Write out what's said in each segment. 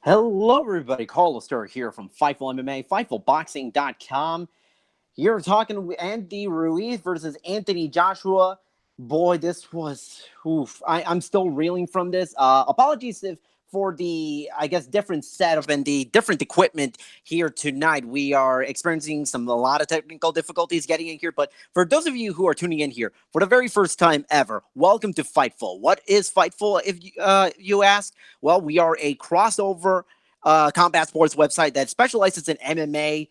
Hello, everybody. Carlos here from Fightful MMA, FightfulBoxing.com. You're talking with Andy Ruiz versus Anthony Joshua. Boy, this was oof. I'm still reeling from this. Apologies for the, I guess, different setup and the different equipment here tonight. We are experiencing a lot of technical difficulties getting in here. But for those of you who are tuning in here for the very first time ever, welcome to Fightful. What is Fightful, if you ask? Well, we are a crossover combat sports website that specializes in MMA,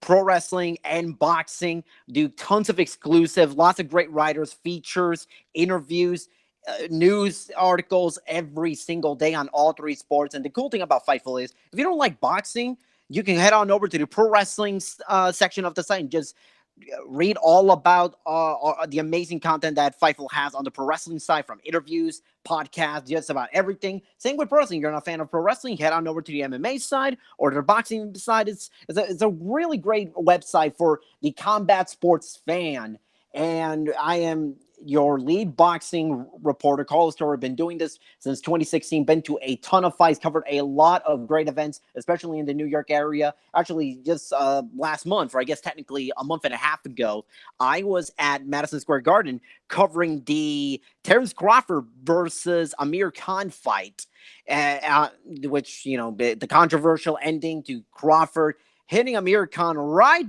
pro wrestling, and boxing. Do tons of exclusive, lots of great writers, features, interviews, news articles every single day on all three sports. And the cool thing about Fightful is if you don't like boxing, you can head on over to the pro wrestling section of the site and just read all about the amazing content that Fightful has on the pro wrestling side, from interviews, podcasts, just about everything. Same with pro wrestling. You're not a fan of pro wrestling, head on over to the MMA side or the boxing side. It's a really great website for the combat sports fan. And I am your lead boxing reporter, Carlos Toro. Been doing this since 2016. Been to a ton of fights, covered a lot of great events, especially in the New York area. Actually, just last month, or I guess technically a month and a half ago, I was at Madison Square Garden covering the Terrence Crawford versus Amir Khan fight, which, the controversial ending to Crawford hitting Amir Khan right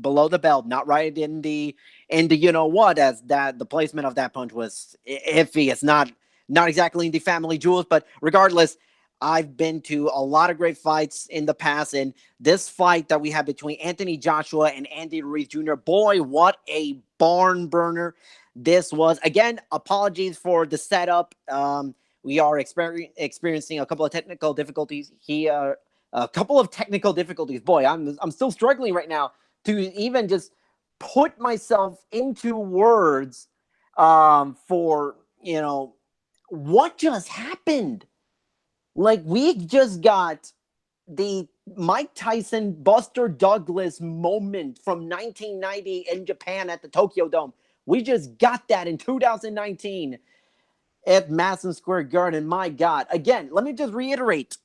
below the belt, not right in the as that the placement of that punch was iffy. It's not exactly in the family jewels, but regardless, I've been to a lot of great fights in the past, and this fight that we had between Anthony Joshua and Andy Ruiz Jr., boy, what a barn burner this was. Again, apologies for the setup. We are experiencing a couple of technical difficulties here. A couple of technical difficulties. Boy, I'm still struggling right now to even just put myself into words for, what just happened. Like, we just got the Mike Tyson, Buster Douglas moment from 1990 in Japan at the Tokyo Dome. We just got that in 2019 at Madison Square Garden. My God. Again, let me just reiterate.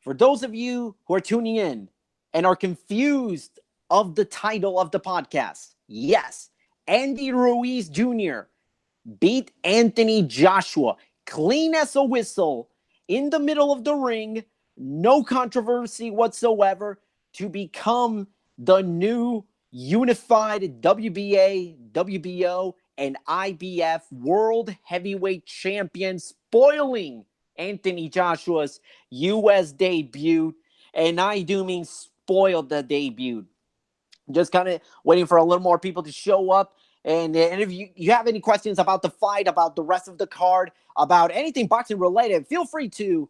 For those of you who are tuning in and are confused of the title of the podcast, yes, Andy Ruiz Jr. beat Anthony Joshua clean as a whistle in the middle of the ring, no controversy whatsoever, to become the new unified WBA, WBO, and IBF World Heavyweight Champion, spoiling Anthony Joshua's U.S. debut. And I do mean spoiled the debut. Just kind of waiting for a little more people to show up. And if you have any questions about the fight, about the rest of the card, about anything boxing related, feel free to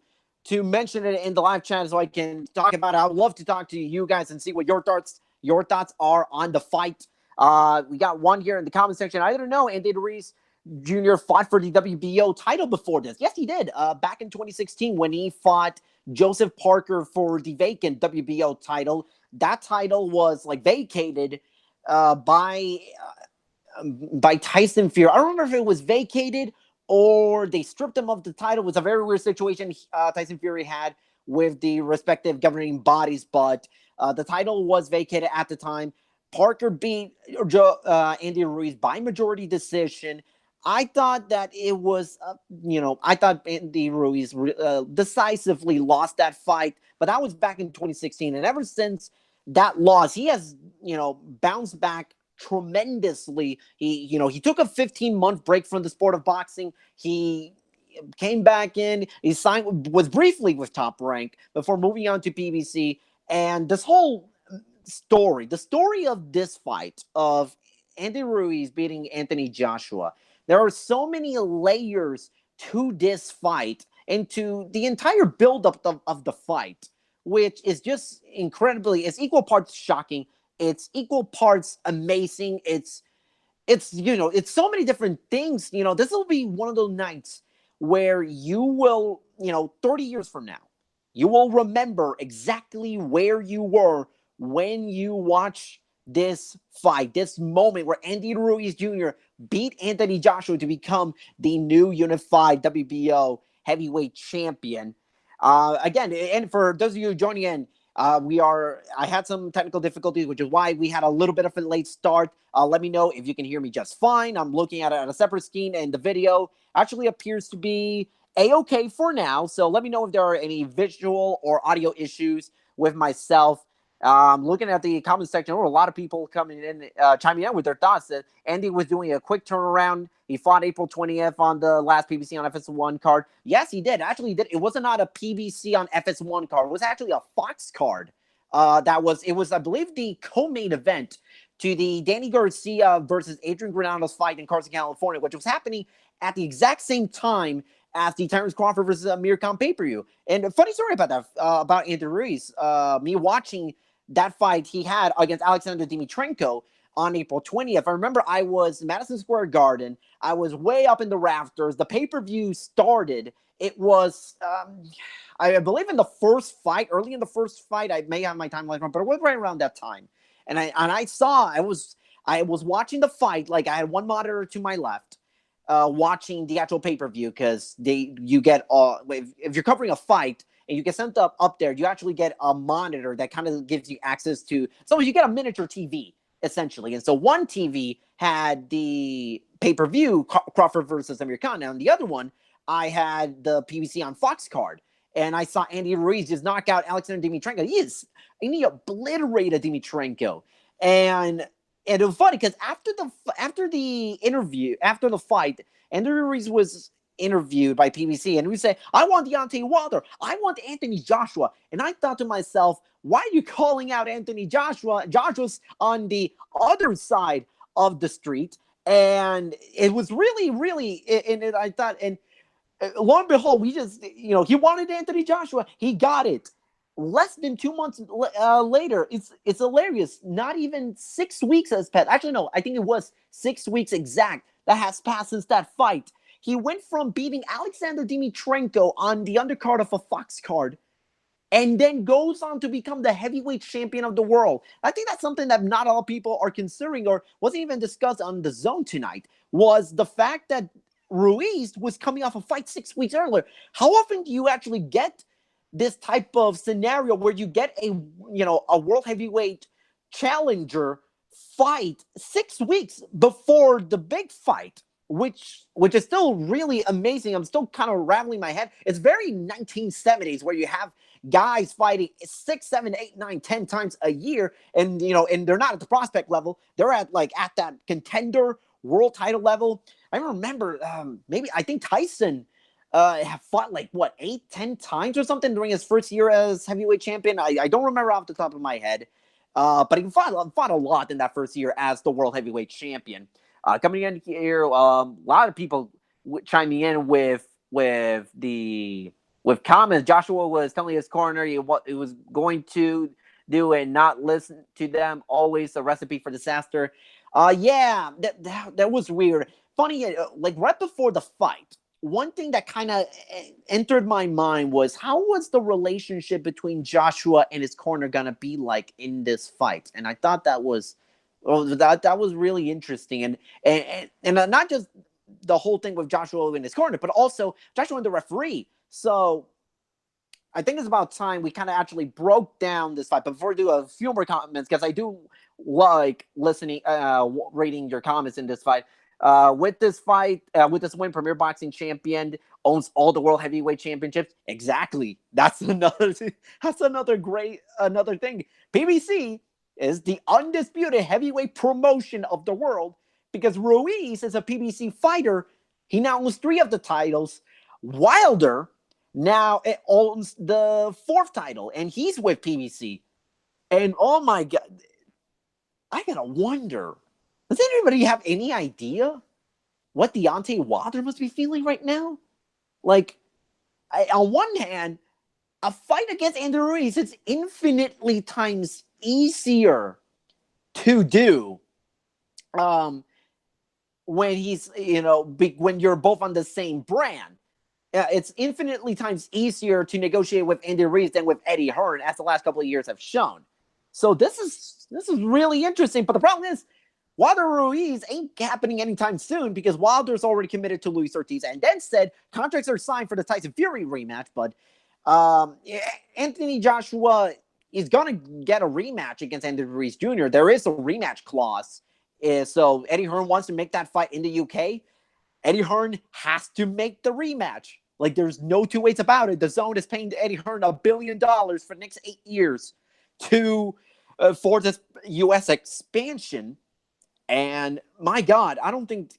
mention it in the live chat so I can talk about it. I would love to talk to you guys and see what your thoughts are on the fight. We got one here in the comment section. I don't know. Andy Ruiz Jr. fought for the WBO title before this. Yes, he did. Back in 2016 when he fought Joseph Parker for the vacant WBO title. That title was vacated by Tyson Fury. I don't remember if it was vacated or they stripped him of the title. It was a very weird situation Tyson Fury had with the respective governing bodies, but the title was vacated at the time. Parker beat Andy Ruiz by majority decision. I thought that it was, I thought Andy Ruiz decisively lost that fight, but that was back in 2016. And ever since that loss, he has, bounced back tremendously. He took a 15-month break from the sport of boxing. He came back in. He was briefly with Top Rank before moving on to PBC. And this whole story, the story of this fight of Andy Ruiz beating Anthony Joshua, there are so many layers to this fight and to the entire buildup of the fight, which is just it's equal parts shocking. It's equal parts amazing. It's so many different things. This will be one of those nights where you will, 30 years from now, you will remember exactly where you were when you watch this fight, this moment where Andy Ruiz Jr. beat Anthony Joshua to become the new unified WBO heavyweight champion. Again, and for those of you joining in, I had some technical difficulties, which is why we had a little bit of a late start. Let me know if you can hear me just fine. I'm looking at it on a separate screen, and the video actually appears to be a-okay for now. So let me know if there are any visual or audio issues with myself. Looking at the comment section, there were a lot of people coming in, chiming in with their thoughts that Andy was doing a quick turnaround. He fought April 20th on the last PBC on FS1 card. Yes, he did. Actually, he did. It was not a PBC on FS1 card. It was actually a Fox card. It was, I believe, the co-main event to the Danny Garcia versus Adrian Granado's fight in Carson, California, which was happening at the exact same time as the Terrence Crawford versus Amir Khan pay-per-view. And a funny story about that, about Andy Ruiz, me watching that fight he had against Alexander Dimitrenko on April 20th. I remember I was Madison Square Garden. I was way up in the rafters. The pay-per-view started. It was, I believe in the first fight, early in the first fight, I may have my timeline wrong, but it was right around that time. And I was watching the fight, like I had one monitor to my left, watching the actual pay-per-view, because you get, if you're covering a fight, and you get sent up there, you actually get a monitor that kind of gives you access to, so you get a miniature TV, essentially. And so one TV had the pay-per-view, Crawford versus Amir Khan, and the other one, I had the PBC on Fox card. And I saw Andy Ruiz just knock out Alexander Dimitrenko. He obliterated Dimitrenko. And it was funny because after the interview, after the fight, Andy Ruiz was interviewed by PBC, and we say, I want Deontay Wilder, I want Anthony Joshua. And I thought to myself, why are you calling out Anthony Joshua? Joshua's on the other side of the street. And it was really, really, and I thought, and lo and behold, we just, he wanted Anthony Joshua. He got it. Less than 2 months later, it's hilarious. Not even 6 weeks has passed. Actually, no, I think it was 6 weeks exact that has passed since that fight. He went from beating Alexander Dimitrenko on the undercard of a Fox card and then goes on to become the heavyweight champion of the world. I think that's something that not all people are considering, or wasn't even discussed on The Zone tonight, was the fact that Ruiz was coming off a fight 6 weeks earlier. How often do you actually get this type of scenario where you get a world heavyweight challenger fight 6 weeks before the big fight? Which is still really amazing. I'm still kind of rattling my head. It's very 1970s, where you have guys fighting 6, 7, 8, 9, 10 times a year, and and they're not at the prospect level. They're at that contender world title level. I remember I think Tyson have fought 8, 10 times or something during his first year as heavyweight champion. I don't remember off the top of my head, but he fought a lot in that first year as the world heavyweight champion. Coming in here, a lot of people chiming in with comments. Joshua was telling his corner what he was going to do and not listen to them. Always a recipe for disaster. Yeah, that was weird. Funny, right before the fight, one thing that kind of entered my mind was, how was the relationship between Joshua and his corner gonna be like in this fight? And I thought that was really interesting, and not just the whole thing with Joshua in his corner, but also Joshua and the referee. So I think it's about time we kind of actually broke down this fight. But before we do a few more comments, because I do like listening, reading your comments in this fight. With this win, Premier Boxing Champion owns all the World Heavyweight Championships. Exactly. That's another thing. PBC is the undisputed heavyweight promotion of the world, because Ruiz is a PBC fighter. He now owns 3 of the titles. Wilder now owns the 4th title, and he's with PBC. And oh my God, I gotta wonder, does anybody have any idea what Deontay Wilder must be feeling right now? On one hand, a fight against Andy Ruiz, it's infinitely times easier to do when he's, when you're both on the same brand. It's infinitely times easier to negotiate with Andy Ruiz than with Eddie Hearn, as the last couple of years have shown. So this is really interesting. But the problem is, Wilder Ruiz ain't happening anytime soon, because Wilder's already committed to Luis Ortiz and then said contracts are signed for the Tyson Fury rematch. But Yeah, Anthony Joshua is going to get a rematch against Andy Ruiz Jr. There is a rematch clause. So Eddie Hearn wants to make that fight in the UK. Eddie Hearn has to make the rematch. Like, there's no two ways about it. The Zone is paying Eddie Hearn $1 billion for the next 8 years to for this U.S. expansion. And my God, I don't think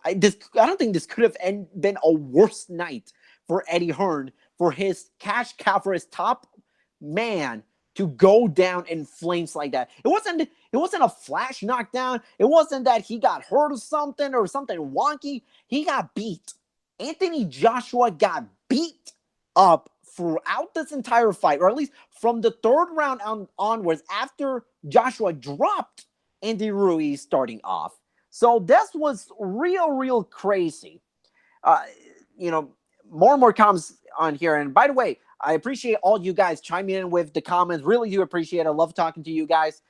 I don't think this could have been a worse night for Eddie Hearn, for his cash cow, for his top man to go down in flames like that. It wasn't a flash knockdown. It wasn't that he got hurt or something wonky. He got beat. Anthony Joshua got beat up throughout this entire fight, or at least from the third round onwards, after Joshua dropped Andy Ruiz starting off. So this was real crazy. Uh, more and more comments on here. And by the way, I appreciate all you guys chiming in with the comments. Really do appreciate it. I love talking to you guys.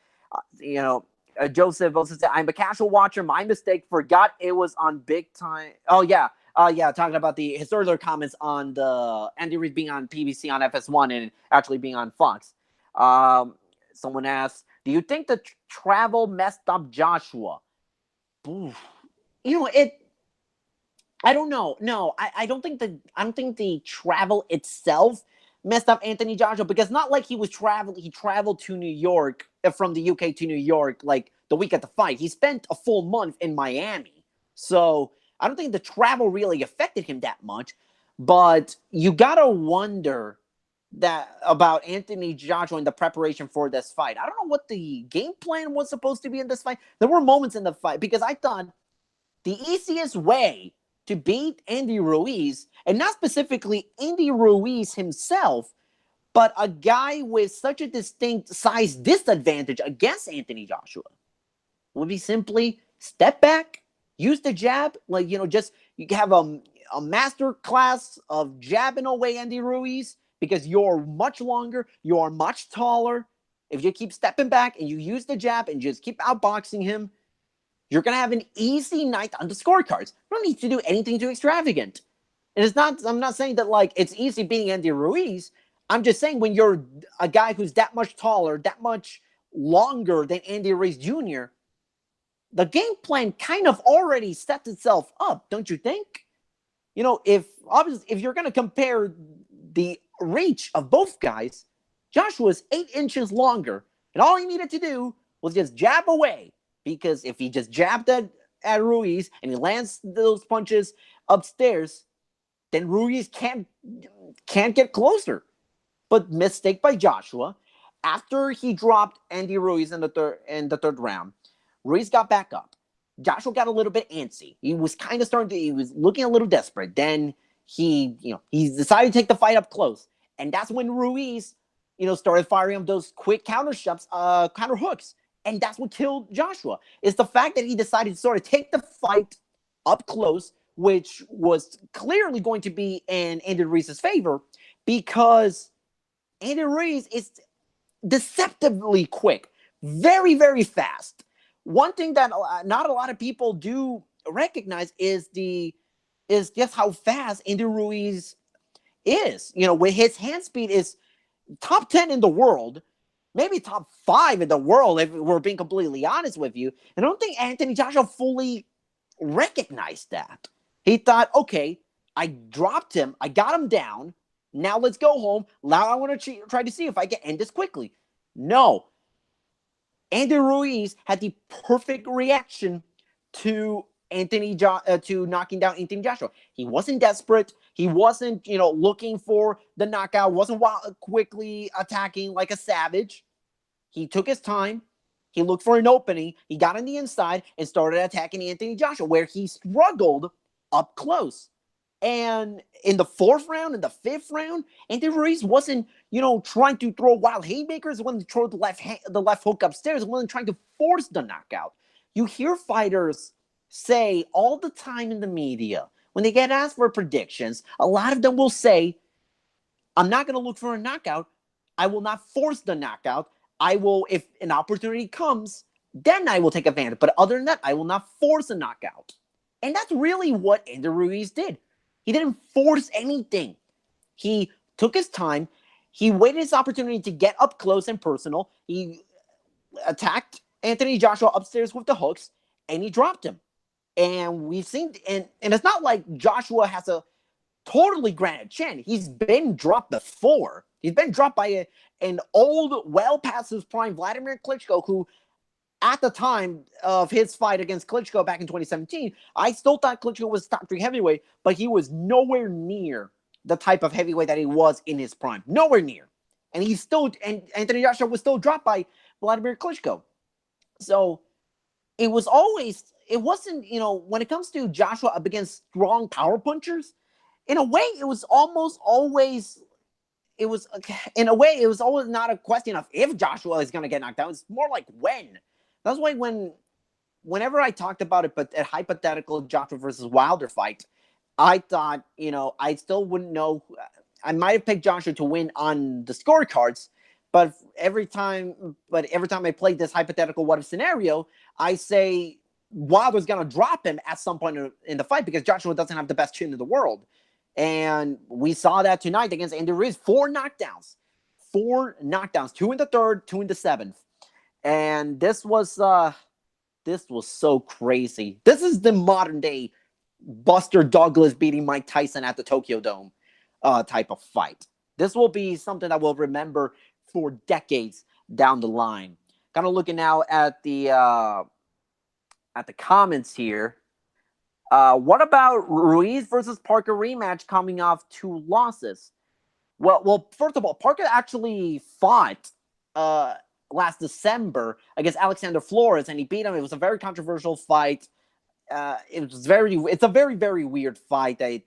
Joseph also said, I'm a casual watcher. My mistake. Forgot it was on Big Time. Oh, yeah. Talking about his earlier comments on the Andy Ruiz being on PBC on FS1 and actually being on Fox. Someone asked, do you think the travel messed up Joshua? Oof. I don't know. No, I don't think the travel itself messed up Anthony Joshua, because not like he traveled to New York, from the UK to New York, like the week at the fight. He spent a full month in Miami. So I don't think the travel really affected him that much. But you gotta wonder that about Anthony Joshua in the preparation for this fight. I don't know what the game plan was supposed to be in this fight. There were moments in the fight, because I thought the easiest way to beat Andy Ruiz, and not specifically Andy Ruiz himself, but a guy with such a distinct size disadvantage against Anthony Joshua, would be simply step back, use the jab, you have a master class of jabbing away Andy Ruiz, because you're much longer, you're much taller. If you keep stepping back and you use the jab and just keep outboxing him, you're going to have an easy night on the scorecards. You don't need to do anything too extravagant. And I'm not saying that, like, it's easy beating Andy Ruiz. I'm just saying, when you're a guy who's that much taller, that much longer than Andy Ruiz Jr., the game plan kind of already sets itself up, don't you think? If you're going to compare the reach of both guys, Joshua's 8 inches longer, and all he needed to do was just jab away. Because if he just jabbed at Ruiz and he lands those punches upstairs, then Ruiz can't get closer. But mistake by Joshua. After he dropped Andy Ruiz in the third round, Ruiz got back up. Joshua got a little bit antsy. He was kind of he was looking a little desperate. Then he decided to take the fight up close. And that's when Ruiz, started firing up those quick counter hooks. And that's what killed Joshua, is the fact that he decided to sort of take the fight up close, which was clearly going to be in Andy Ruiz's favor, because Andy Ruiz is deceptively quick, very fast. One thing that not a lot of people do recognize is just how fast Andy Ruiz is. With his hand speed is top 10 in the world. Maybe top 5 in the world, if we're being completely honest with you. And I don't think Anthony Joshua fully recognized that. He thought, okay, I dropped him. I got him down. Now let's go home. Now I want to try to see if I can end this quickly. No. Andy Ruiz had the perfect reaction to to knocking down Anthony Joshua. He wasn't desperate. He wasn't, looking for the knockout. Wasn't quickly attacking like a savage. He took his time. He looked for an opening. He got on the inside and started attacking Anthony Joshua, where he struggled up close. And in the 4th round, in the 5th round, Andy Ruiz wasn't, trying to throw wild haymakers. He wasn't throwing the left hook upstairs. He wasn't trying to force the knockout. You hear fighters say all the time in the media, when they get asked for predictions, a lot of them will say, I'm not going to look for a knockout. I will not force the knockout. I will, if an opportunity comes, then I will take advantage. But other than that, I will not force a knockout. And that's really what Andy Ruiz did. He didn't force anything. He took his time. He waited his opportunity to get up close and personal. He attacked Anthony Joshua upstairs with the hooks, and he dropped him. And we've seen, and it's not like Joshua has a totally granted chin. He's been dropped before. He's been dropped by an old, well past his prime Vladimir Klitschko, who at the time of his fight against Klitschko back in 2017, I still thought Klitschko was top 3 heavyweight, but he was nowhere near the type of heavyweight that he was in his prime. Nowhere near. And he's still, and Anthony Joshua was still dropped by Vladimir Klitschko. So it was always, it wasn't, when it comes to Joshua up against strong power punchers, in a way, it was almost always, it was always not a question of if Joshua is going to get knocked down. It's more like when. That's why whenever I talked about it, but a hypothetical Joshua versus Wilder fight, I thought, I still wouldn't know. I might have picked Joshua to win on the scorecards, but every time I played this hypothetical what if scenario, I say Wilder's going to drop him at some point in the fight because Joshua doesn't have the best chin in the world. And we saw that tonight against Andy Ruiz. 4 knockdowns. 2 in the third, 2 in the 7th. And this was so crazy. This is the modern day Buster Douglas beating Mike Tyson at the Tokyo Dome type of fight. This will be something that we'll remember for decades down the line. Kind of looking now at the comments here. What about Ruiz versus Parker rematch coming off 2 losses? Well, first of all, Parker actually fought last December against Alexander Flores, and he beat him. It was a very controversial fight. It's a very, very weird fight.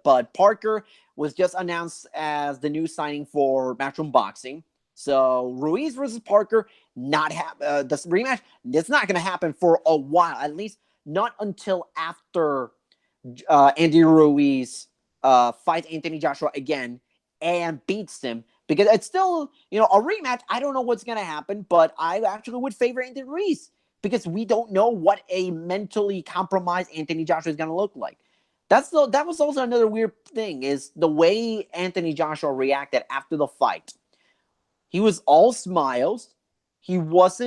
But Parker was just announced as the new signing for Matchroom Boxing. So Ruiz versus Parker, this rematch, it's not going to happen for a while, at least not until after Andy Ruiz fights Anthony Joshua again and beats him. Because it's still, a rematch. I don't know what's going to happen, but I actually would favor Andy Ruiz because we don't know what a mentally compromised Anthony Joshua is going to look like. That was also another weird thing is the way Anthony Joshua reacted after the fight. He was all smiles. He was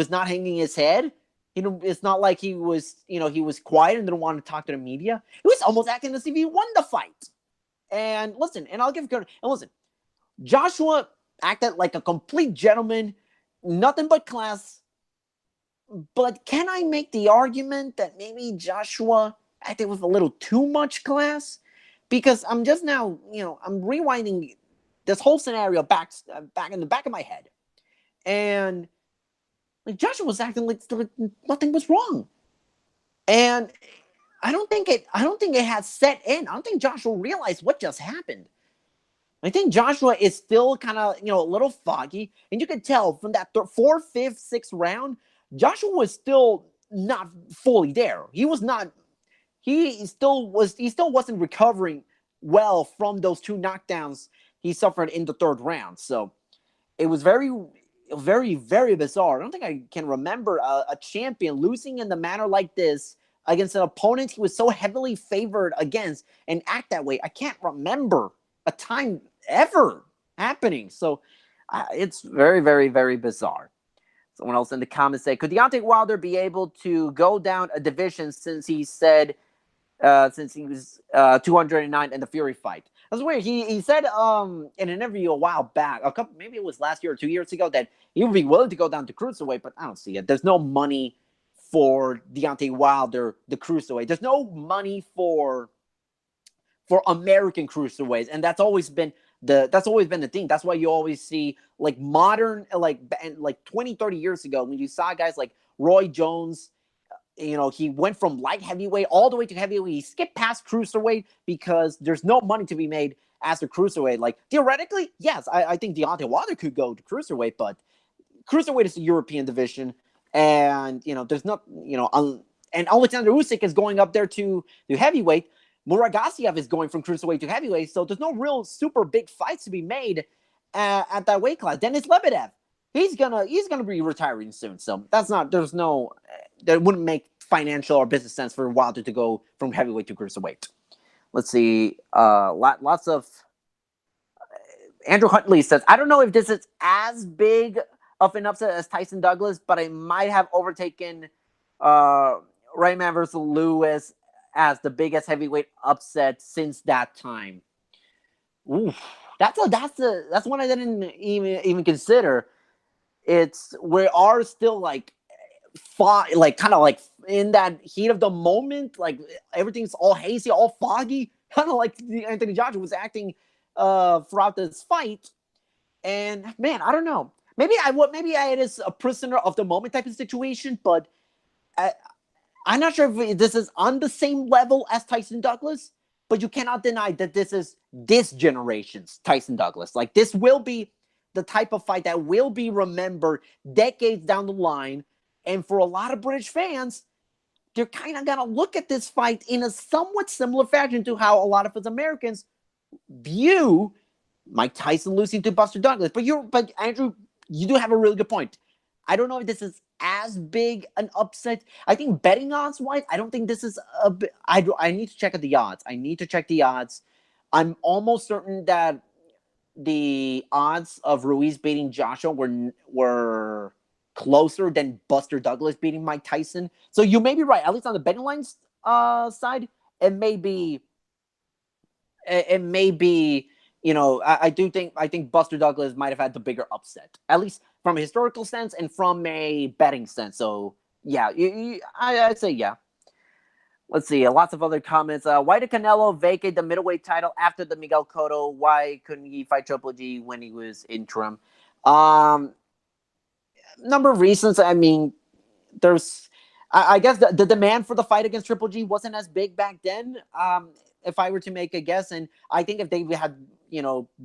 not hanging his head. It's not like he was quiet and didn't want to talk to the media. He was almost acting as if he won the fight. And listen, and I'll give credit. And listen, Joshua acted like a complete gentleman, nothing but class. But can I make the argument that maybe Joshua acted with a little too much class? Because I'm just now, I'm rewinding this whole scenario back in the back of my head. And like Joshua was acting like nothing was wrong. And I don't think it had set in. I don't think Joshua realized what just happened. I think Joshua is still kind of, a little foggy. And you can tell from that 4th, 5th, 6th round, Joshua was still not fully there. He was not, he still wasn't recovering well from those 2 knockdowns he suffered in the 3rd round. So it was very, very, very bizarre. I don't think I can remember a champion losing in the manner like this against an opponent he was so heavily favored against and act that way. I can't remember a time ever happening. So it's very, very, very bizarre. Someone else in the comments say, could Deontay Wilder be able to go down a division since he was 209 in the Fury fight? That's weird. He said in an interview a while back, maybe it was last year or 2 years ago, that he would be willing to go down to cruiserweight, but I don't see it. There's no money for Deontay Wilder, the cruiserweight. There's no money for American cruiserweights, and that's always been the thing. That's why you always see like modern, like 20, 30 years ago, when you saw guys like Roy Jones, he went from light heavyweight all the way to heavyweight. He skipped past cruiserweight because there's no money to be made as a cruiserweight. Like theoretically, yes, I think Deontay Wilder could go to cruiserweight, but cruiserweight is a European division, and there's not, and Alexander Usyk is going up there to heavyweight. Muragassiev is going from cruiserweight to heavyweight, so there's no real super big fights to be made at that weight class. Dennis Lebedev, he's gonna be retiring soon, so that wouldn't make financial or business sense for Wilder to go from heavyweight to cruiserweight. Let's see, lots of Andrew Huntley says, I don't know if this is as big of an upset as Tyson Douglas, but I might have overtaken Rayman versus Lewis as the biggest heavyweight upset since that time. Oof. That's one I didn't even consider. We are still like kind of like in that heat of the moment, like everything's all hazy, all foggy, kind of like Anthony Joshua was acting throughout this fight. And man, I don't know. Maybe it is a prisoner of the moment type of situation, but I'm not sure if this is on the same level as Tyson Douglas. But you cannot deny that this is this generation's Tyson Douglas. Like, this will be the type of fight that will be remembered decades down the line. And for a lot of British fans, they're kind of going to look at this fight in a somewhat similar fashion to how a lot of us Americans view Mike Tyson losing to Buster Douglas. But Andrew, you do have a really good point. I don't know if this is as big an upset. I think betting odds wise, I don't think this is a bit. I need to check the odds. I need to check the odds. I'm almost certain that the odds of Ruiz beating Joshua were closer than Buster Douglas beating Mike Tyson. So you may be right. At least on the betting lines side, it may be. I think Buster Douglas might have had the bigger upset, at least from a historical sense and from a betting sense. So yeah, I'd say yeah. Let's see. Lots of other comments. Why did Canelo vacate the middleweight title after the Miguel Cotto? Why couldn't he fight Triple G when he was interim? Number of reasons. I mean, I guess the demand for the fight against Triple G wasn't as big back then. If I were to make a guess, and I think if they had,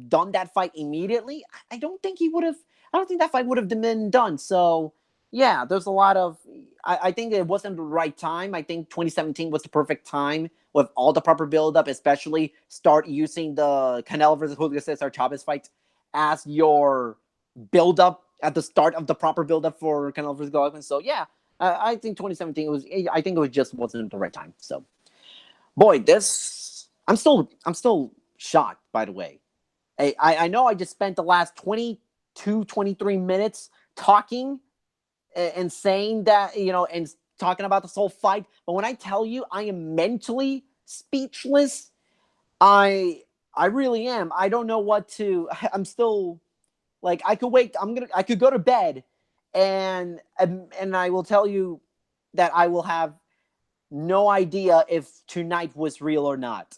done that fight immediately, I don't think that fight would have been done. So yeah, there's a lot of, I think it wasn't the right time. I think 2017 was the perfect time with all the proper build-up, especially start using the Canelo versus Julio Cesar Chavez fight as your build-up at the start of the proper build-up for Canelo versus Golovkin. So yeah, I think 2017 just wasn't the right time. So, boy, I'm still shocked, by the way. I know I just spent the last 23 minutes talking and saying that, and talking about this whole fight. But when I tell you I am mentally speechless, I really am. I don't know what to. I'm still like, I could go to bed and I will tell you that I will have no idea if tonight was real or not.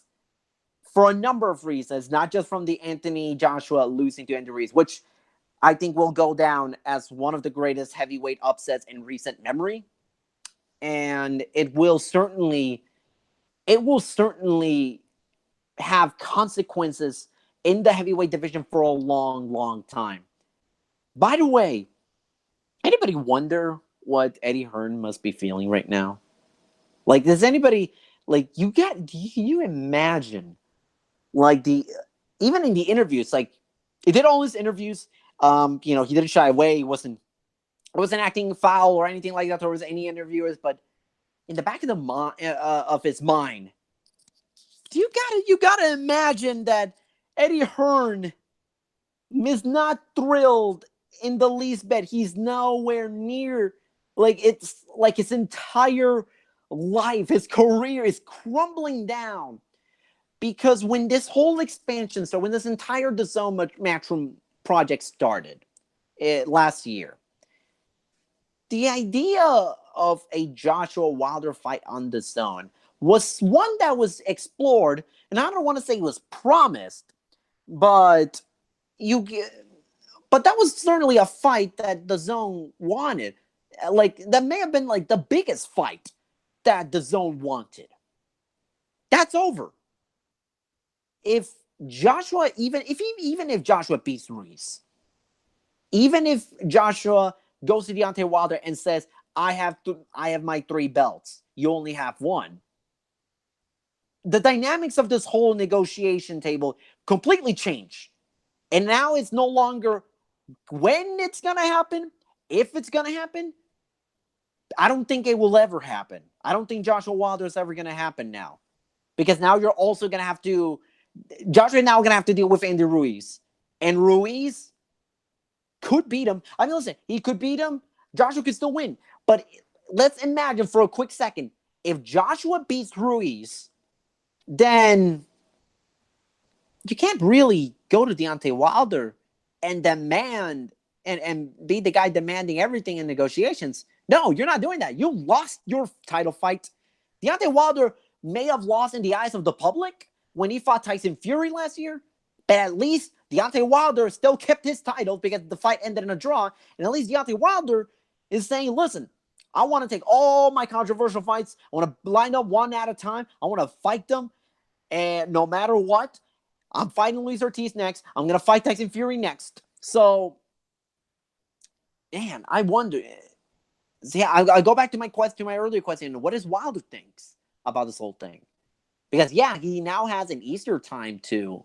For a number of reasons, not just from the Anthony Joshua losing to Andy Ruiz, which I think will go down as one of the greatest heavyweight upsets in recent memory. And it will certainly have consequences in the heavyweight division for a long, long time. By the way, anybody wonder what Eddie Hearn must be feeling right now? Like, does anybody, like, do you imagine, like, even in the interviews, like, he did all his interviews, he didn't shy away, he wasn't acting foul or anything like that towards any interviewers, but in the back of of his mind, you gotta imagine that Eddie Hearn is not thrilled in the least bit. He's nowhere near, like, it's like his entire life, his career is crumbling down. Because when this whole expansion, so when this entire DAZN Matchroom project started last year, the idea of a Joshua Wilder fight on DAZN was one that was explored, and I don't want to say it was promised, but that was certainly a fight that DAZN wanted. Like, that may have been like the biggest fight that DAZN wanted. That's over. If Joshua, even if Joshua beats Ruiz, even if Joshua goes to Deontay Wilder and says, I have my 3 belts, you only have 1. The dynamics of this whole negotiation table completely change. And now it's no longer when it's going to happen, if it's going to happen. I don't think it will ever happen. I don't think Joshua Wilder is ever going to happen now. Because now you're also going to have to, Joshua now going to have to deal with Andy Ruiz. And Ruiz could beat him. I mean, listen, he could beat him. Joshua could still win. But let's imagine for a quick second, if Joshua beats Ruiz, then you can't really go to Deontay Wilder and demand and be the guy demanding everything in negotiations. No, you're not doing that. You lost your title fight. Deontay Wilder may have lost in the eyes of the public when he fought Tyson Fury last year, but at least Deontay Wilder still kept his title because the fight ended in a draw, and at least Deontay Wilder is saying, listen, I want to take all my controversial fights. I want to line up one at a time. I want to fight them, and no matter what, I'm fighting Luis Ortiz next. I'm going to fight Tyson Fury next. So, man, I wonder. See, I go back to my earlier question. What does Wilder thinks about this whole thing? Because, yeah, he now has an Easter time to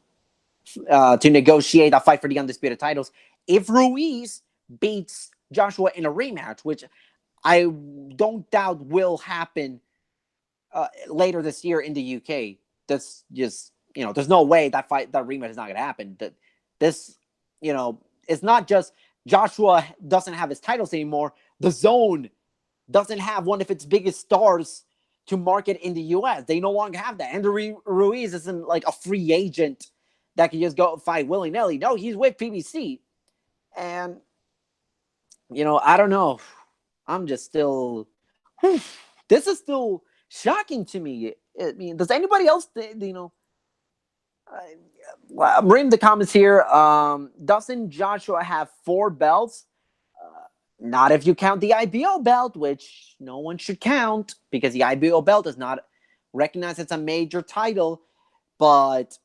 negotiate a fight for the undisputed titles. If Ruiz beats Joshua in a rematch, which I don't doubt will happen later this year in the UK, that's just, there's no way that rematch is not going to happen. This, it's not just Joshua doesn't have his titles anymore. The Zone doesn't have one of its biggest stars to market in the US. They no longer have that. Andy Ruiz isn't like a free agent that can just go fight willy-nilly. No, he's with PBC. And, I don't know. I'm just still... This is still shocking to me. I mean, does anybody else, I'm reading the comments here. Doesn't Joshua have 4 belts? Not if you count the IBO belt, which no one should count because the IBO belt is not recognized as a major title. But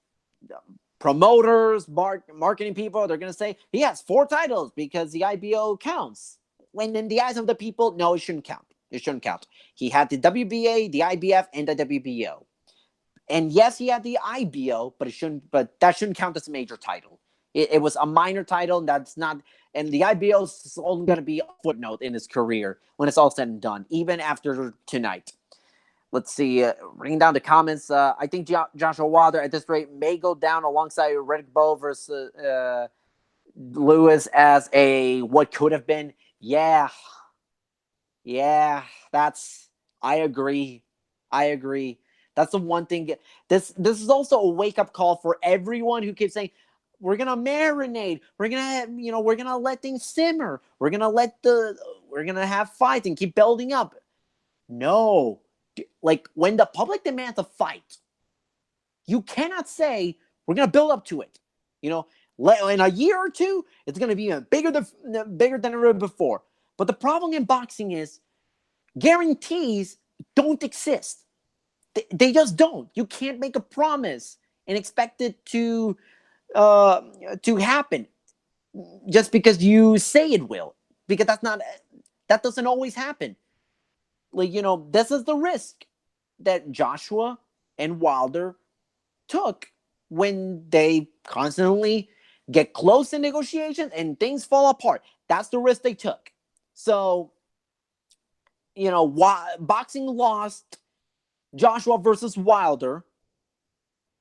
promoters, marketing people, they're going to say he has 4 titles because the IBO counts. When in the eyes of the people, no, it shouldn't count. It shouldn't count. He had the WBA, the IBF, and the WBO. And yes, he had the IBO, but that shouldn't count as a major title. It was a minor title, and that's not. And the IBO is only going to be a footnote in his career when it's all said and done, even after tonight. Let's see. Reading down the comments, I think Joshua Wilder at this rate may go down alongside Riddick Bowe versus Lewis as a what could have been. Yeah, I agree. That's the one thing. This is also a wake-up call for everyone who keeps saying, we're going to marinate. We're going to let things simmer. We're going to have fights and keep building up. No. Like, when the public demands a fight, you cannot say, we're going to build up to it. In a year or two, it's going to be bigger than ever before. But the problem in boxing is guarantees don't exist. They just don't. You can't make a promise and expect it to happen just because you say it will, because that doesn't always happen. Like, this is the risk that Joshua and Wilder took when they constantly get close in negotiations and things fall apart. That's the risk they took. So, boxing lost Joshua versus Wilder,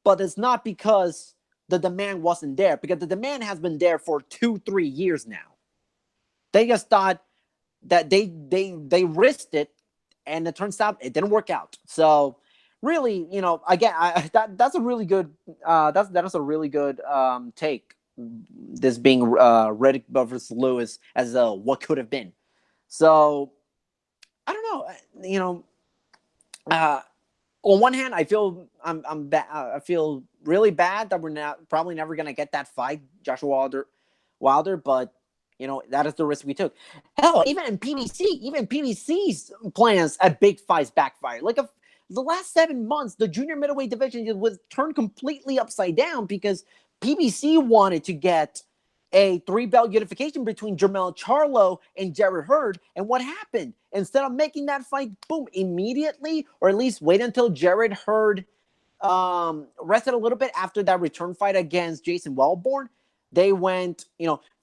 but it's not because the demand wasn't there, because the demand has been there for 2-3 years now. They just thought that they risked it, and it turns out it didn't work out. So really, again, that's a really good that is a really good take. This being Riddick versus Lewis as what could have been. So I don't know, on one hand, I feel I feel really bad that we're probably never gonna get that fight, Joshua Wilder, but that is the risk we took. Hell, even PBC's plans at big fights backfired. Like the last 7 months, the junior middleweight division was turned completely upside down because PBC wanted to get a 3-belt unification between Jermell Charlo and Jarrett Hurd. And what happened? Instead of making that fight, boom, immediately, or at least wait until Jarrett Hurd rested a little bit after that return fight against Jason Wellborn, they went,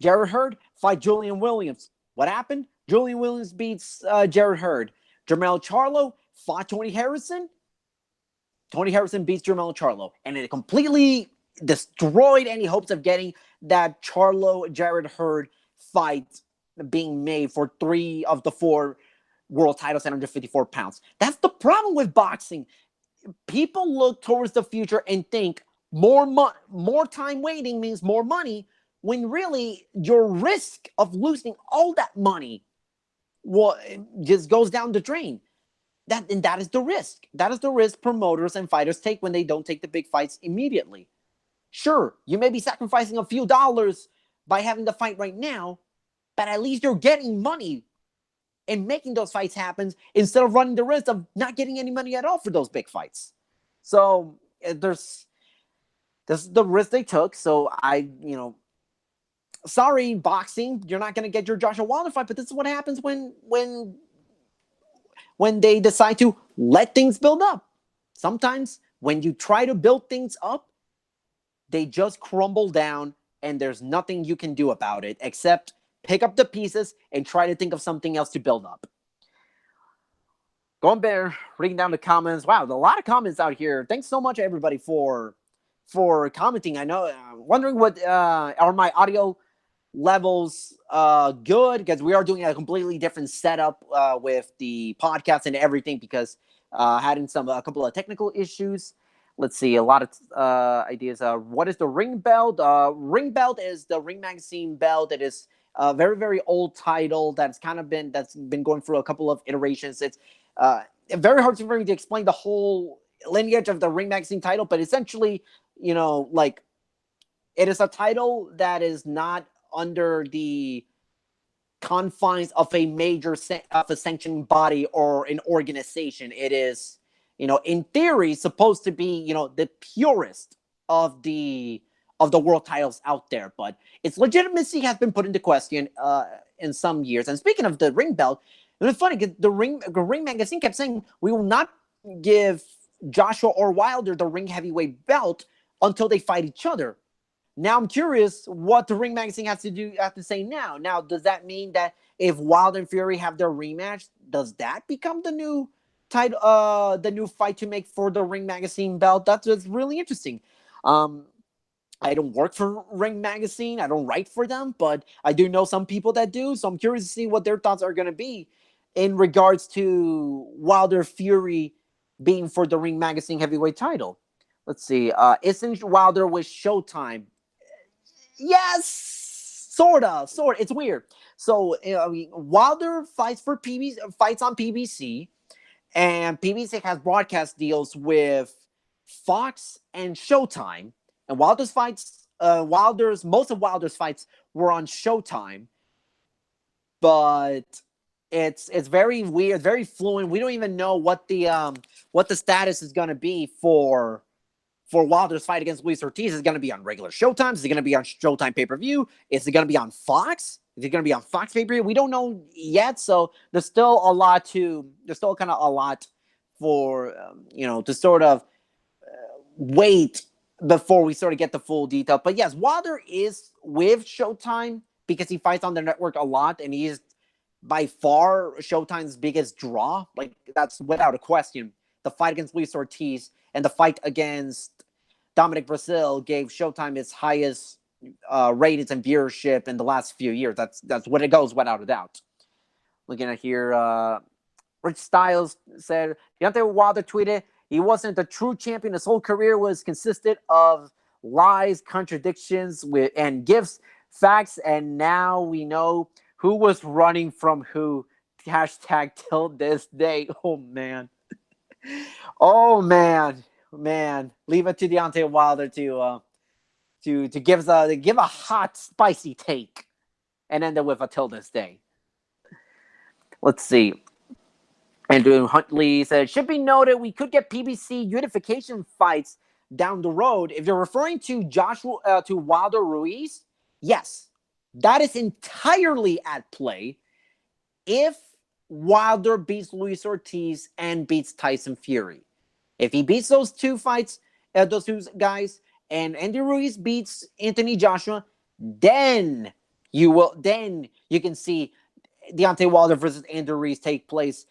Jarrett Hurd fight Julian Williams. What happened? Julian Williams beats Jarrett Hurd. Jermell Charlo fought Tony Harrison. Tony Harrison beats Jermell Charlo. And it completely destroyed any hopes of getting that Charlo Jared Hurd fight being made for 3 of the 4 world titles at 154 pounds. That's the problem with boxing. People look towards the future and think more time waiting means more money, when really your risk of losing all that money just goes down the drain. That is the risk. That is the risk promoters and fighters take when they don't take the big fights immediately. Sure, you may be sacrificing a few dollars by having the fight right now, but at least you're getting money and making those fights happen instead of running the risk of not getting any money at all for those big fights. So this is the risk they took. So sorry, boxing, you're not going to get your Joshua Wilder fight, but this is what happens when they decide to let things build up. Sometimes when you try to build things up, they just crumble down, and there's nothing you can do about it except pick up the pieces and try to think of something else to build up. Going there, reading down the comments. Wow, a lot of comments out here. Thanks so much, everybody, for commenting. I know, wondering what are my audio levels good, because we are doing a completely different setup with the podcast and everything, because had a couple of technical issues. Let's see, a lot of ideas. What is the ring belt? Ring belt is the Ring Magazine belt. It is a very, very old title that's been going through a couple of iterations. It's very hard for me to explain the whole lineage of the Ring Magazine title, but essentially, it is a title that is not under the confines of a major sanctioning body or an organization. It is, in theory, supposed to be, the purest of the world titles out there, but its legitimacy has been put into question in some years. And speaking of the ring belt, it was funny because the ring Magazine kept saying, we will not give Joshua or Wilder the ring heavyweight belt until they fight each other. Now I'm curious what the Ring Magazine has to say now. Now, does that mean that if Wilder and Fury have their rematch, does that become the new title, the new fight to make for the Ring Magazine belt? That's really interesting. I don't work for Ring Magazine. I don't write for them, but I do know some people that do. So I'm curious to see what their thoughts are going to be in regards to Wilder Fury being for the Ring Magazine heavyweight title. Let's see. Isn't Wilder with Showtime? Yes, sort of. It's weird. So Wilder fights on PBC, and PBC has broadcast deals with Fox and Showtime. And most of Wilder's fights were on Showtime, but it's very weird, very fluent. We don't even know what the status is going to be for Wilder's fight against Luis Ortiz. Is it going to be on regular Showtime? Is it going to be on Showtime pay-per-view? Is it going to be on Fox? Is it going to be on Fox pay-per-view? We don't know yet, so there's still kind of a lot for, to sort of wait before we sort of get the full detail. But yes, Wilder is with Showtime because he fights on their network a lot, and he is by far Showtime's biggest draw. Like, that's without a question. The fight against Luis Ortiz and the fight against Dominic Brazil gave Showtime its highest ratings and viewership in the last few years. That's what it goes, without a doubt. Looking at here, Rich Styles said, Deontay Wilder tweeted, he wasn't the true champion. His whole career consisted of lies, contradictions, and gifts, facts, and now we know who was running from who. Hashtag till this day. Oh, man. Oh, man. Leave it to Deontay Wilder to give a hot, spicy take and end it with a till this day. Let's see. Andrew Huntley said, it should be noted we could get PBC unification fights down the road. If you're referring to to Wilder Ruiz, yes, that is entirely at play if Wilder beats Luis Ortiz and beats Tyson Fury. If he beats those two guys, and Andy Ruiz beats Anthony Joshua, then you can see Deontay Wilder versus Andy Ruiz take place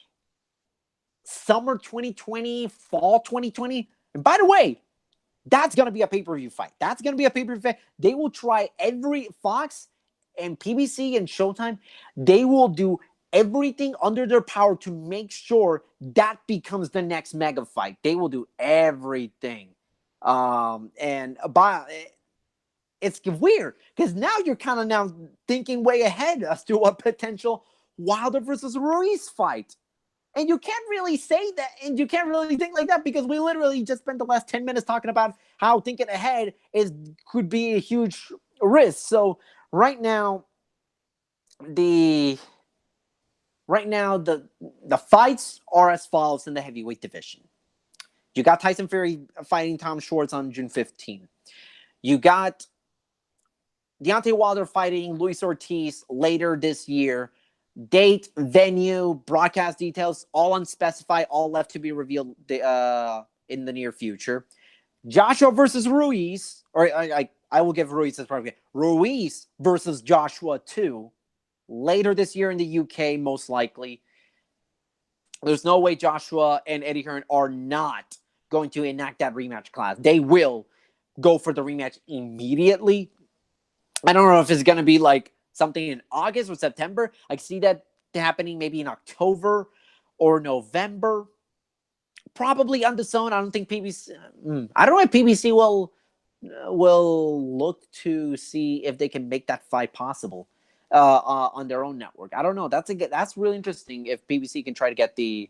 summer 2020, fall 2020. And by the way, That's going to be a pay-per-view fight. That's going to be a pay-per-view fight. They will try every Fox and PBC and Showtime. They will do everything under their power to make sure that becomes the next mega fight. They will do everything. It's weird because now you're kind of now thinking way ahead as to a potential Wilder versus Ruiz fight. And you can't really say that, and you can't really think like that because we literally just spent the last 10 minutes talking about how thinking ahead could be a huge risk. So right now, the fights are as follows in the heavyweight division. You got Tyson Fury fighting Tom Schwartz on June 15th. You got Deontay Wilder fighting Luis Ortiz later this year. Date, venue, broadcast details, all unspecified, all left to be revealed in the near future. Joshua versus Ruiz, or I will give Ruiz this part. Ruiz versus Joshua 2, later this year in the UK, most likely. There's no way Joshua and Eddie Hearn are not going to enact that rematch clause. They will go for the rematch immediately. I don't know if it's going to be like something in August or September. I see that happening maybe in October or November. Probably on the zone. I don't think PBC. I don't know if PBC will look to see if they can make that fight possible on their own network. I don't know. That's really interesting if PBC can try to get the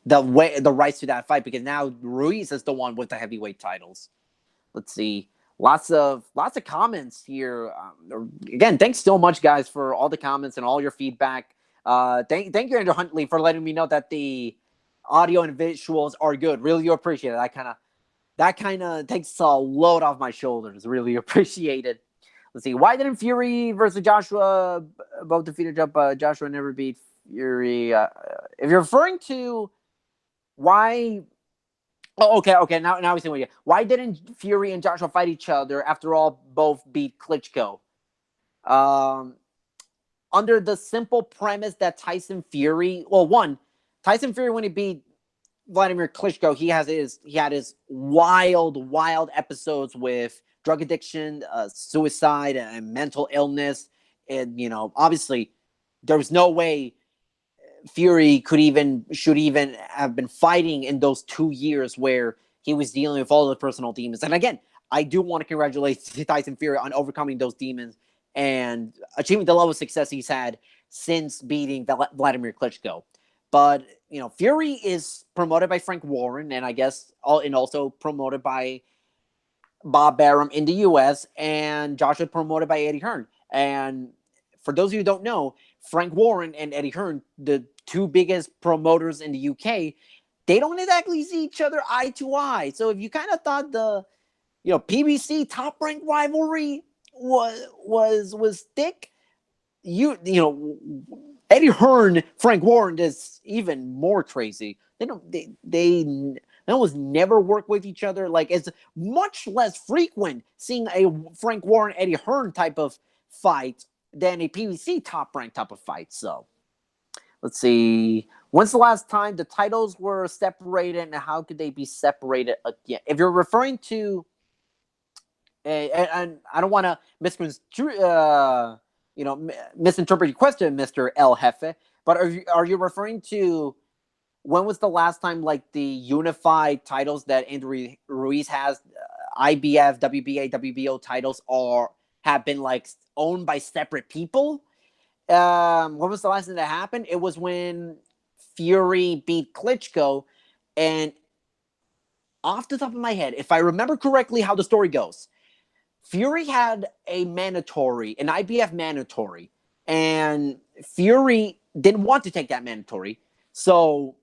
rights to that fight, because now Ruiz is the one with the heavyweight titles. Let's see. Lots of comments here. Again, thanks so much, guys, for all the comments and all your feedback. Thank you, Andrew Huntley, for letting me know that the audio and visuals are good. Really appreciate it. That kind of takes a load off my shoulders. Really appreciate it. Let's see. Why didn't Fury versus Joshua both defeated Joshua never beat Fury? If you're referring to why. Oh, okay. Now we see what you. Why didn't Fury and Joshua fight each other? After all, both beat Klitschko. Under the simple premise that Tyson Fury, when he beat Vladimir Klitschko, he had his wild episodes with drug addiction, suicide, and mental illness, and obviously there was no way Fury should even have been fighting in those 2 years where he was dealing with all the personal demons. And again, I do want to congratulate Tyson Fury on overcoming those demons and achieving the level of success he's had since beating Vladimir Klitschko. But Fury is promoted by Frank Warren, and I guess also promoted by Bob Arum in the U.S., and Joshua promoted by Eddie Hearn. And for those of you who don't know, Frank Warren and Eddie Hearn, the two biggest promoters in the UK, they don't exactly see each other eye to eye. So if you kind of thought the PBC top ranked rivalry was thick, Eddie Hearn, Frank Warren is even more crazy. They almost never work with each other. Like, it's much less frequent seeing a Frank Warren Eddie Hearn type of fight than a PBC top-ranked type of fight. So, let's see. When's the last time the titles were separated, and how could they be separated again? If you're referring to, and I don't want to misinterpret your question, Mr. El Jefe, but are you referring to when was the last time, like, the unified titles that Andy Ruiz has, IBF, WBA, WBO titles have been like owned by separate people? When was the last time that happened? It was when Fury beat Klitschko, and off the top of my head, if I remember correctly how the story goes, Fury had an IBF mandatory, and Fury didn't want to take that mandatory, so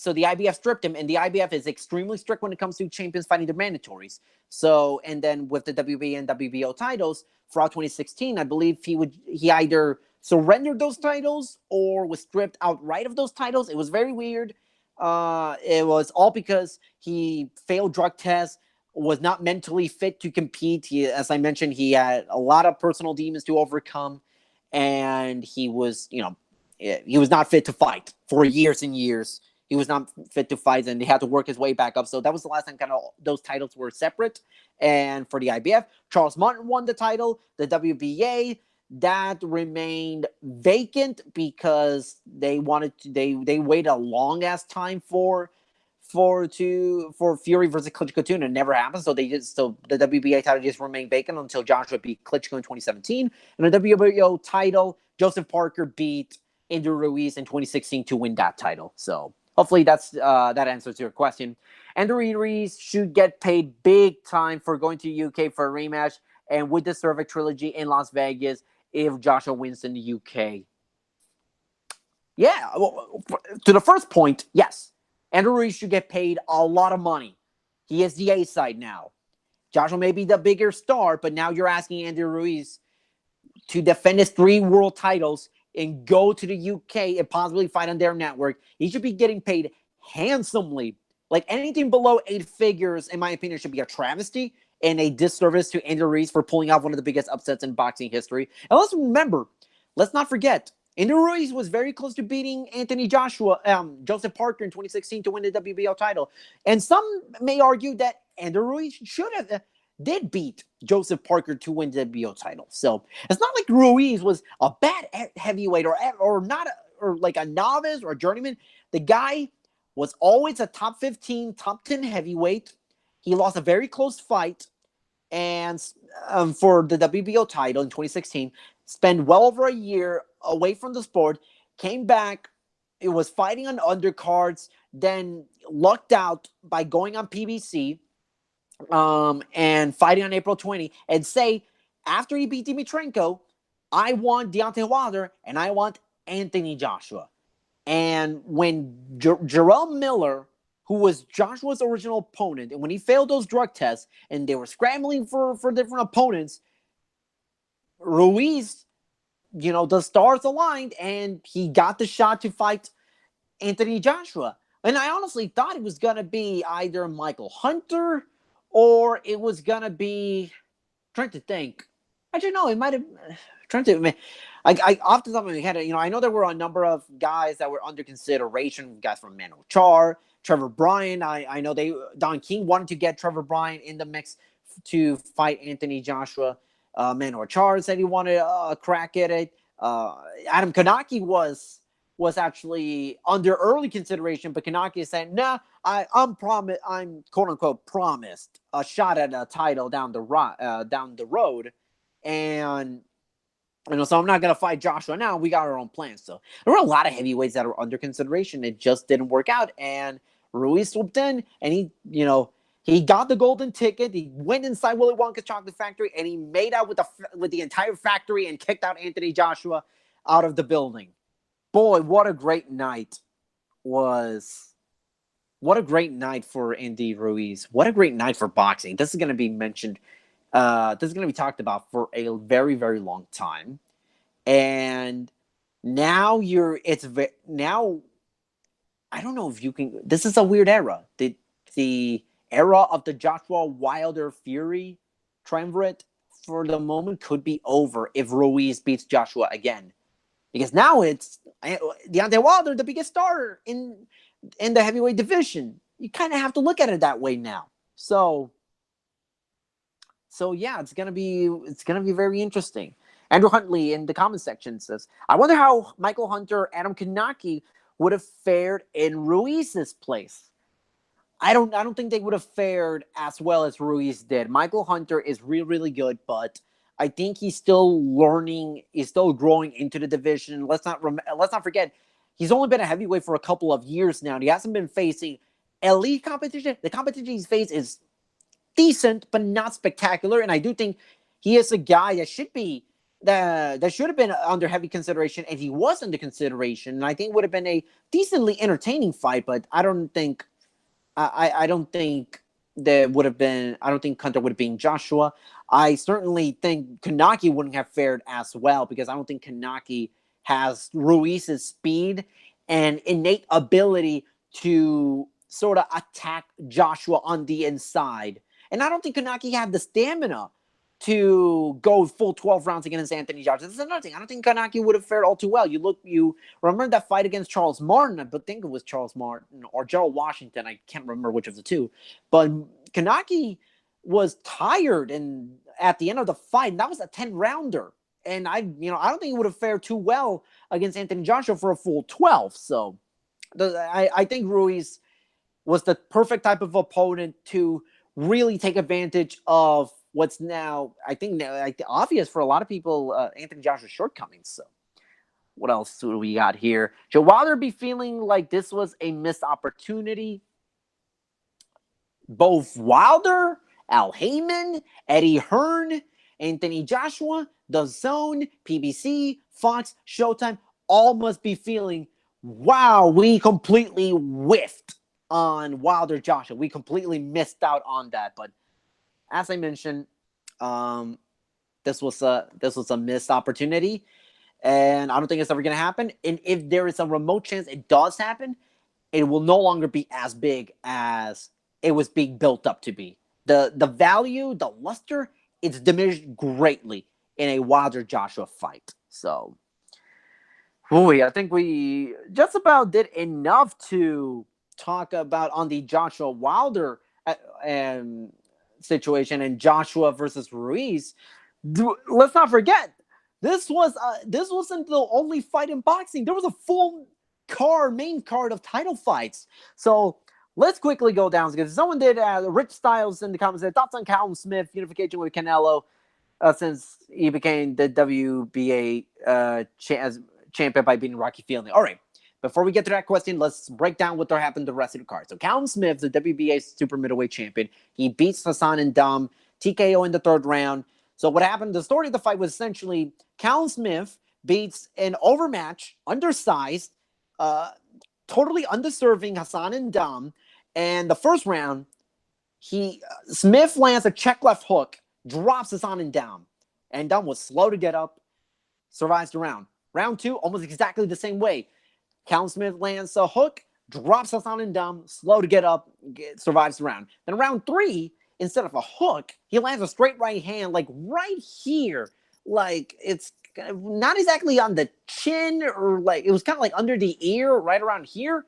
the IBF stripped him, and the IBF is extremely strict when it comes to champions fighting their mandatories. So, and then with the WBA and WBO titles throughout 2016, I believe he either surrendered those titles or was stripped outright of those titles. It was very weird. It was all because he failed drug tests, was not mentally fit to compete. As I mentioned, he had a lot of personal demons to overcome, and he was not fit to fight for years and years. he was not fit to fight, and he had to work his way back up. So that was the last time kind of those titles were separate. And for the IBF, Charles Martin won the title. The WBA, that remained vacant because they wanted to, they waited a long ass time for Fury versus Klitschko, and it never happened. So the WBA title just remained vacant until Joshua beat Klitschko in 2017, and the WBO title, Joseph Parker beat Andy Ruiz in 2016 to win that title. So hopefully that answers your question. Andy Ruiz should get paid big time for going to UK for a rematch and would deserve a trilogy in Las Vegas if Joshua wins in the UK. Yeah, well, to the first point, yes. Andy Ruiz should get paid a lot of money. He is the A side now. Joshua may be the bigger star, but now you're asking Andy Ruiz to defend his 3 world titles and go to the UK and possibly fight on their network. He should be getting paid handsomely. Like anything below 8 figures, in my opinion, should be a travesty and a disservice to Andy Ruiz for pulling off one of the biggest upsets in boxing history. And let's not forget, Andy Ruiz was very close to beating Joseph Parker in 2016 to win the WBO title. And some may argue that Andy Ruiz did beat Joseph Parker to win the WBO title. So it's not like Ruiz was a bad heavyweight or not or like a novice or a journeyman. The guy was always a top 15, top 10 heavyweight. He lost a very close fight and for the WBO title in 2016, spent well over a year away from the sport, came back, it was fighting on undercards, then lucked out by going on PBC and fighting on April 20, and say, after he beat Dimitrenko, I want Deontay Wilder and I want Anthony Joshua. And when Jarrell Miller, who was Joshua's original opponent, and when he failed those drug tests and they were scrambling for different opponents, Ruiz, the stars aligned and he got the shot to fight Anthony Joshua. And I honestly thought it was going to be either Michael Hunter or it was going to be, trying to think. Actually, no, it might have, trying to, I off the top of my head, I know there were a number of guys that were under consideration, guys from Mano Char, Trevor Bryan. I know Don King wanted to get Trevor Bryan in the mix to fight Anthony Joshua. Manor Char said he wanted a crack at it. Adam Kanaki was actually under early consideration, but Kanaki said, "Nah, I'm quote unquote promised a shot at a title down the road, and so I'm not gonna fight Joshua now. We got our own plans." So there were a lot of heavyweights that were under consideration. It just didn't work out, and Ruiz swooped in, and he got the golden ticket. He went inside Willy Wonka's chocolate factory, and he made out with the entire factory and kicked out Anthony Joshua out of the building. Boy, what a great night what a great night for Andy Ruiz. What a great night for boxing. This is going to be mentioned. This is going to be talked about for a very, very long time. And now I don't know if you can, this is a weird era. The era of the Joshua Wilder Fury triumvirate for the moment could be over if Ruiz beats Joshua again. Because now it's Deontay Wilder, the biggest star in the heavyweight division. You kind of have to look at it that way now. So yeah, it's gonna be very interesting. Andrew Huntley in the comment section says, "I wonder how Michael Hunter, Adam Kanaki would have fared in Ruiz's place." I don't think they would have fared as well as Ruiz did. Michael Hunter is really, really good, but I think he's still learning. He's still growing into the division. Let's not forget, he's only been a heavyweight for a couple of years now. And he hasn't been facing elite competition. The competition he's faced is decent, but not spectacular. And I do think he is a guy that should have been under heavy consideration, and he was under consideration. And I think it would have been a decently entertaining fight, but I don't think Hunter would have been Joshua. I certainly think Kanaki wouldn't have fared as well, because I don't think Kanaki has Ruiz's speed and innate ability to sort of attack Joshua on the inside. And I don't think Kanaki had the stamina to go full 12 rounds against Anthony Joshua. This is another thing. I don't think Kanaki would have fared all too well. You remember that fight against Charles Martin? I think it was Charles Martin or Gerald Washington. I can't remember which of the two. But Kanaki was tired and at the end of the fight, and that was a 10-rounder. And I don't think he would have fared too well against Anthony Joshua for a full 12. So I think Ruiz was the perfect type of opponent to really take advantage of what's now, I think, obvious for a lot of people, Anthony Joshua's shortcomings. So what else do we got here? Should Wilder be feeling like this was a missed opportunity? Both Wilder, Al Heyman, Eddie Hearn, Anthony Joshua, The Zone, PBC, Fox, Showtime, all must be feeling, wow, we completely whiffed on Wilder Joshua. We completely missed out on that. But as I mentioned, this was a missed opportunity, and I don't think it's ever going to happen. And if there is a remote chance it does happen, it will no longer be as big as it was being built up to be. The value, the luster, it's diminished greatly in a Wilder Joshua fight. So, I think we just about did enough to talk about on the Joshua Wilder situation and Joshua versus Ruiz. Let's not forget, this wasn't the only fight in boxing. There was a full main card of title fights. So let's quickly go down because someone did Rich Styles in the comments said thoughts on Callum Smith unification with Canelo since he became the WBA champion by beating Rocky Fielding. All right. Before we get to that question, let's break down what happened the rest of the card. So Callum Smith, the WBA super middleweight champion, he beats Hassan and Dom, TKO in the third round. So what happened, the story of the fight was essentially Callum Smith beats an overmatched, undersized, totally undeserving Hassan and Dom. And the first round, Smith lands a check left hook, drops Hassan and Dom. And Dom was slow to get up, survives the round. Round two, almost exactly the same way. Callum Smith lands a hook, drops Hassan and Dom, slow to get up, survives the round. Then round three, instead of a hook, he lands a straight right hand, like right here. Like it's not exactly on the chin, or like it was kind of like under the ear, right around here.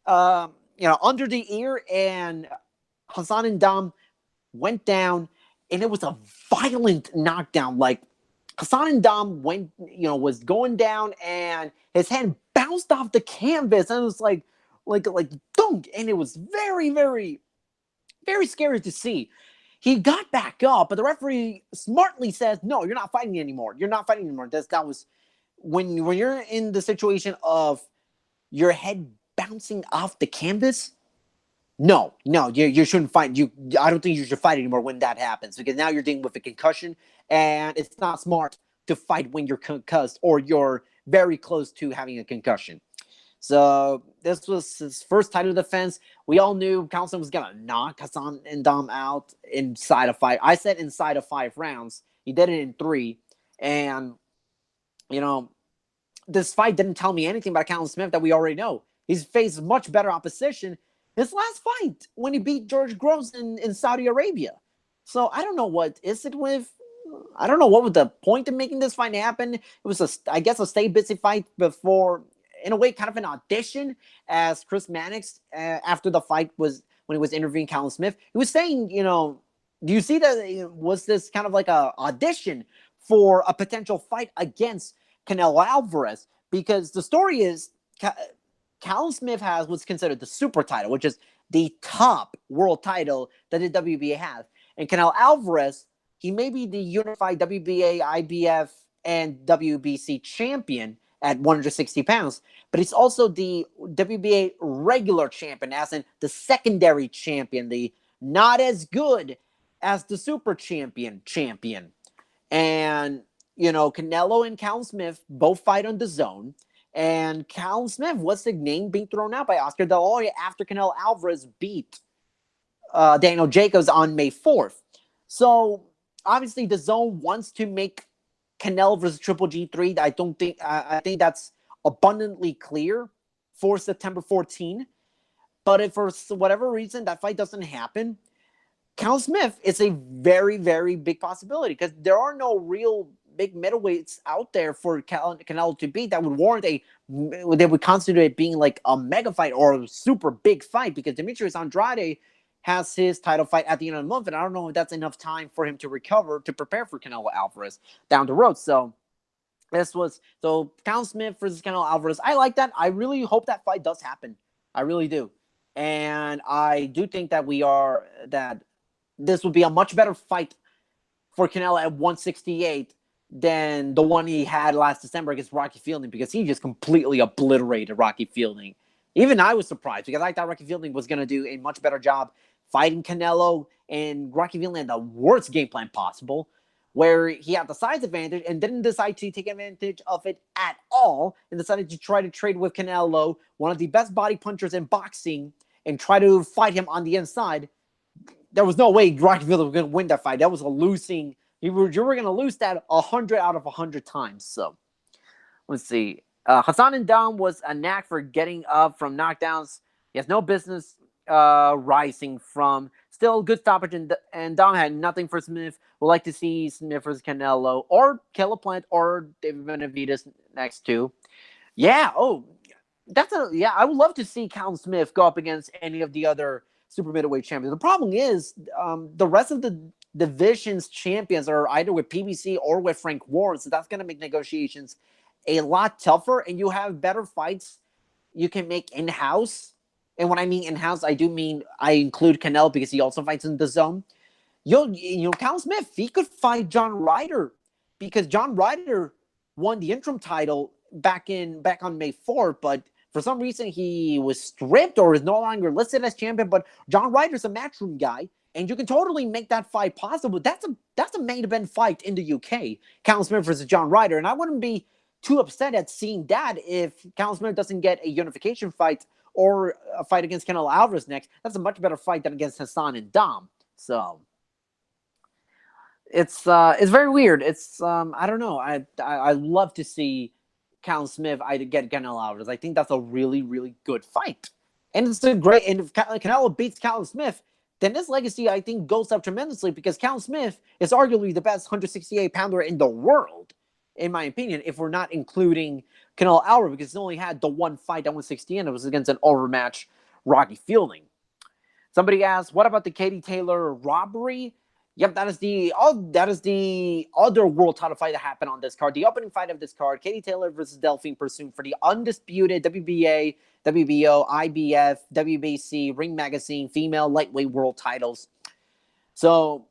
Under the ear, and Hassan and Dom went down, and it was a violent knockdown. Like Hassan and Dom was going down, and his hand bounced off the canvas, and it was like dunk, and it was very, very, very scary to see. He got back up, but the referee smartly says, "No, you're not fighting anymore. You're not fighting anymore." That was when you're in the situation of your head bouncing off the canvas. No, you shouldn't fight. I don't think you should fight anymore when that happens, because now you're dealing with a concussion, and it's not smart to fight when you're concussed or you're very close to having a concussion. So this was his first title defense. We all knew Callum was gonna knock Hassan and Dom out inside of 5. I said inside of 5 rounds. He did it in 3, and this fight didn't tell me anything about Callum Smith that we already know. He's faced much better opposition his last fight when he beat George Groves in Saudi Arabia. So I don't know what is it with. I don't know what was the point of making this fight happen. It was I guess a stay busy fight before, in a way, kind of an audition, as Chris Mannix after the fight was when he was interviewing Callum Smith. He was saying, do you see that was this kind of like a audition for a potential fight against Canelo Alvarez? Because the story is Callum Smith has what's considered the super title, which is the top world title that the WBA has. And Canelo Alvarez, he may be the unified WBA, IBF, and WBC champion at 160 pounds, but he's also the WBA regular champion, as in the secondary champion, the not as good as the super champion. And, Canelo and Callum Smith both fight on the zone. And Callum Smith was the name being thrown out by Oscar De La Hoya after Canelo Alvarez beat Daniel Jacobs on May 4th. So, obviously, the zone wants to make Canelo versus Triple G3. I think that's abundantly clear for September 14. But if for whatever reason that fight doesn't happen, Callum Smith is a very, very big possibility because there are no real big middleweights out there for Canelo to beat that would warrant that would constitute it being like a mega fight or a super big fight, because Demetrius Andrade has his title fight at the end of the month, and I don't know if that's enough time for him to recover to prepare for Canelo Alvarez down the road. So Callum Smith versus Canelo Alvarez. I like that. I really hope that fight does happen. I really do. And I do think that this would be a much better fight for Canelo at 168 than the one he had last December against Rocky Fielding, because he just completely obliterated Rocky Fielding. Even I was surprised because I thought Rocky Fielding was going to do a much better job fighting Canelo, and Rocky Fielding had the worst game plan possible, where he had the size advantage and didn't decide to take advantage of it at all and decided to try to trade with Canelo, one of the best body punchers in boxing, and try to fight him on the inside. There was no way Rocky Fielding was going to win that fight. That was a losing. You were going to lose that 100 out of 100 times. So let's see. Hassan and Dom was a knack for getting up from knockdowns. He has no business rising from. Still good stoppage, and Dom had nothing for Smith. Would like to see Smith versus Canelo or Caleb Plant or David Benavidez next to. Yeah. Oh, I would love to see Callum Smith go up against any of the other super middleweight champions. The problem is the rest of the division's champions are either with PBC or with Frank Warren, so that's going to make negotiations a lot tougher, and you have better fights you can make in-house. And when I mean in-house, I do mean I include Canelo because he also fights in the zone. Callum Smith, he could fight John Ryder, because John Ryder won the interim title back on May 4th, but for some reason he was stripped or is no longer listed as champion. But John Ryder's a matchroom guy, and you can totally make that fight possible. That's a main event fight in the UK, Callum Smith versus John Ryder, and I wouldn't be too upset at seeing that if Callum Smith doesn't get a unification fight or a fight against Canelo Alvarez next. That's a much better fight than against Hassan and Dom. So it's very weird. It's I don't know. I love to see Callum Smith get Canelo Alvarez. I think that's a really, really good fight, and it's a great. And if Canelo beats Callum Smith, then this legacy, I think, goes up tremendously, because Callum Smith is arguably the best 168 pounder in the world, in my opinion, if we're not including Canelo Alvarez, because he only had the one fight at 160, and it was against an overmatched Rocky Fielding. Somebody asked, what about the Katie Taylor robbery? Yep, that is the other world title fight that happened on this card. The opening fight of this card, Katie Taylor versus Delphine Persoon for the undisputed WBA, WBO, IBF, WBC, Ring Magazine, female lightweight world titles. So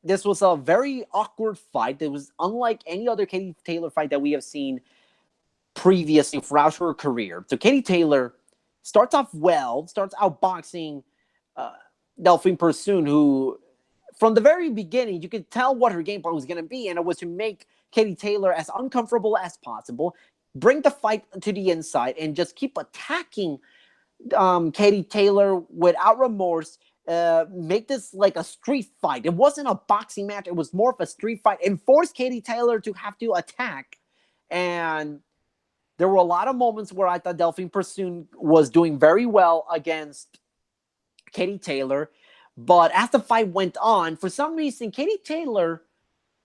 this was a very awkward fight. It was unlike any other Katie Taylor fight that we have seen previously throughout her career. So Katie Taylor starts off well, starts outboxing Delphine Persoon, who from the very beginning, you could tell what her game plan was going to be, and it was to make Katie Taylor as uncomfortable as possible, bring the fight to the inside, and just keep attacking Katie Taylor without remorse. Make this like a street fight. It wasn't a boxing match. It was more of a street fight, and force Katie Taylor to have to attack. And there were a lot of moments where I thought Delphine Persoon was doing very well against Katie Taylor. But as the fight went on, for some reason, Katie Taylor,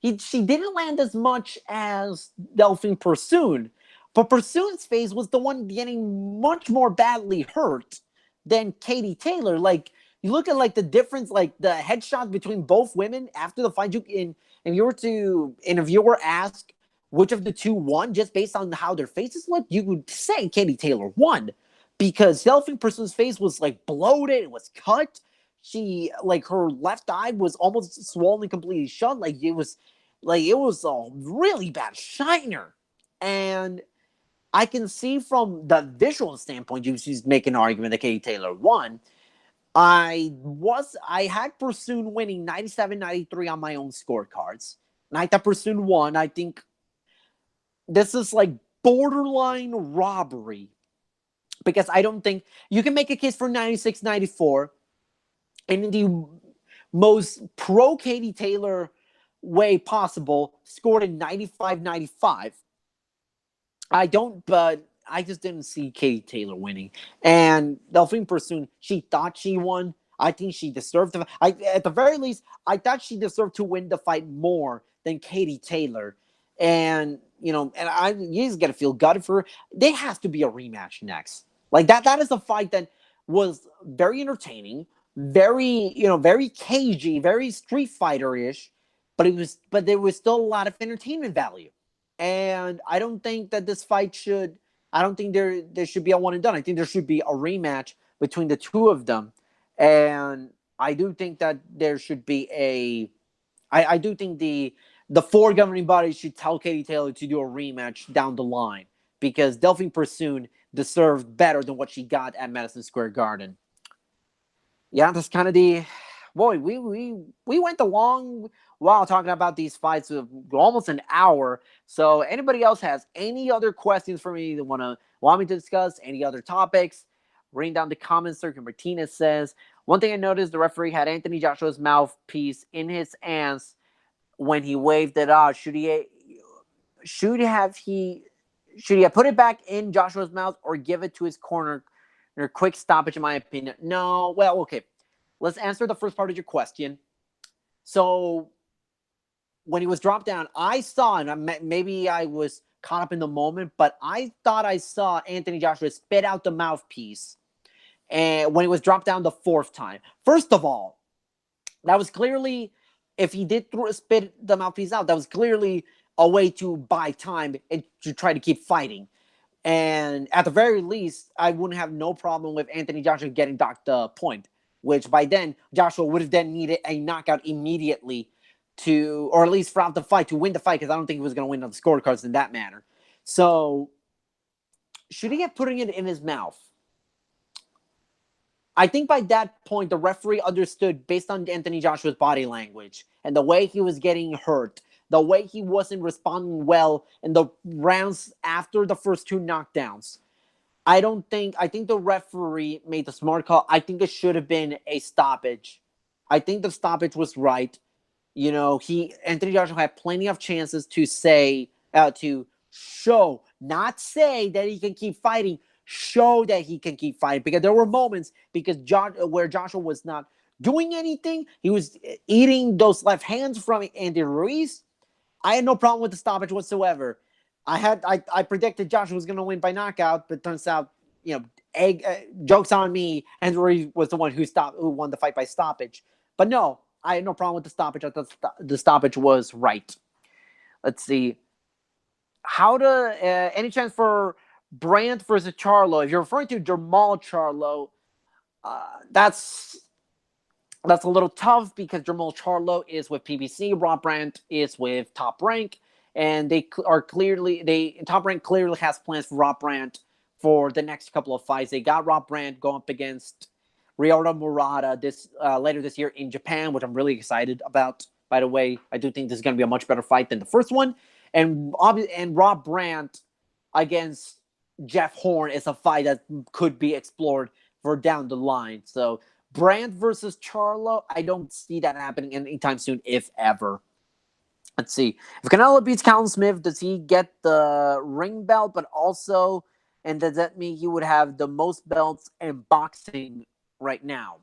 she didn't land as much as Delphine Persoon. But Persoon's face was the one getting much more badly hurt than Katie Taylor. Like, you look at like the difference, like the headshot between both women after the fight. If you were asked which of the two won, just based on how their faces looked, you would say Katie Taylor won, because Delphine Persoon's face was like bloated, it was cut. She, like, her left eye was almost swollen completely shut. It was a really bad shiner. And I can see from the visual standpoint, she's making an argument that Katie Taylor won. I had Persoon winning 97-93 on my own scorecards. And I thought Persoon won. I think this is like borderline robbery, because I don't think you can make a case for 96-94. In the most pro Katie Taylor way possible, scored in 95-95. But I just didn't see Katie Taylor winning. And Delphine Persoon, she thought she won. I think she deserved to. At the very least, I thought she deserved to win the fight more than Katie Taylor. And you just gotta feel gutted for her. There has to be a rematch next. Like that. That is a fight that was very entertaining, very cagey, very Street Fighter ish. But there was still a lot of entertainment value. And I don't think that this fight should. I don't think there should be a one and done. I think there should be a rematch between the two of them. And I do think that there should be a. I do think the four governing bodies should tell Katie Taylor to do a rematch down the line because Delphine Persoon deserved better than what she got at Madison Square Garden. Yeah, that's kind of the boy. We went a long while talking about these fights of almost an hour. So, anybody else has any other questions for me that want me to discuss? Any other topics? Reading down the comments, Sergio Martinez says one thing I noticed: the referee had Anthony Joshua's mouthpiece in his hands when he waved it out. Should he have put it back in Joshua's mouth or give it to his corner? A quick stoppage, in my opinion. No, well, okay. Let's answer the first part of your question. So, when he was dropped down, I saw, and maybe I was caught up in the moment, but I thought I saw Anthony Joshua spit out the mouthpiece and when he was dropped down the fourth time. First of all, that was clearly, if he did spit the mouthpiece out, that was clearly a way to buy time and to try to keep fighting. And at the very least, I wouldn't have no problem with Anthony Joshua getting docked the point, which by then, Joshua would have then needed a knockout immediately to, or at least throughout the fight, to win the fight, because I don't think he was going to win on the scorecards in that manner. So, should he have putting it in his mouth? I think by that point, the referee understood, based on Anthony Joshua's body language and the way he was getting hurt, the way he wasn't responding well in the rounds after the first two knockdowns. I think the referee made the smart call. I think it should have been a stoppage. I think the stoppage was right. Anthony Joshua had plenty of chances to show, not say that he can keep fighting, show that he can keep fighting. Because there were moments where Joshua was not doing anything. He was eating those left hands from Andy Ruiz. I had no problem with the stoppage whatsoever. I predicted Joshua was going to win by knockout, but turns out, jokes on me. Andy Ruiz was the one who won the fight by stoppage. But no, I had no problem with the stoppage. I thought the stoppage was right. Let's see. Any chance for Brandt versus Charlo? If you're referring to Jamal Charlo, that's a little tough because Jamal Charlo is with PBC, Rob Brandt is with Top Rank, and Top Rank clearly has plans for Rob Brandt for the next couple of fights. They got Rob Brandt going up against Ryota Murata later this year in Japan, which I'm really excited about. By the way, I do think this is going to be a much better fight than the first one. And Rob Brandt against Jeff Horn is a fight that could be explored for down the line. So Brandt versus Charlo, I don't see that happening anytime soon, if ever. Let's see. If Canelo beats Callum Smith, does he get the ring belt? But also, and does that mean he would have the most belts in boxing right now?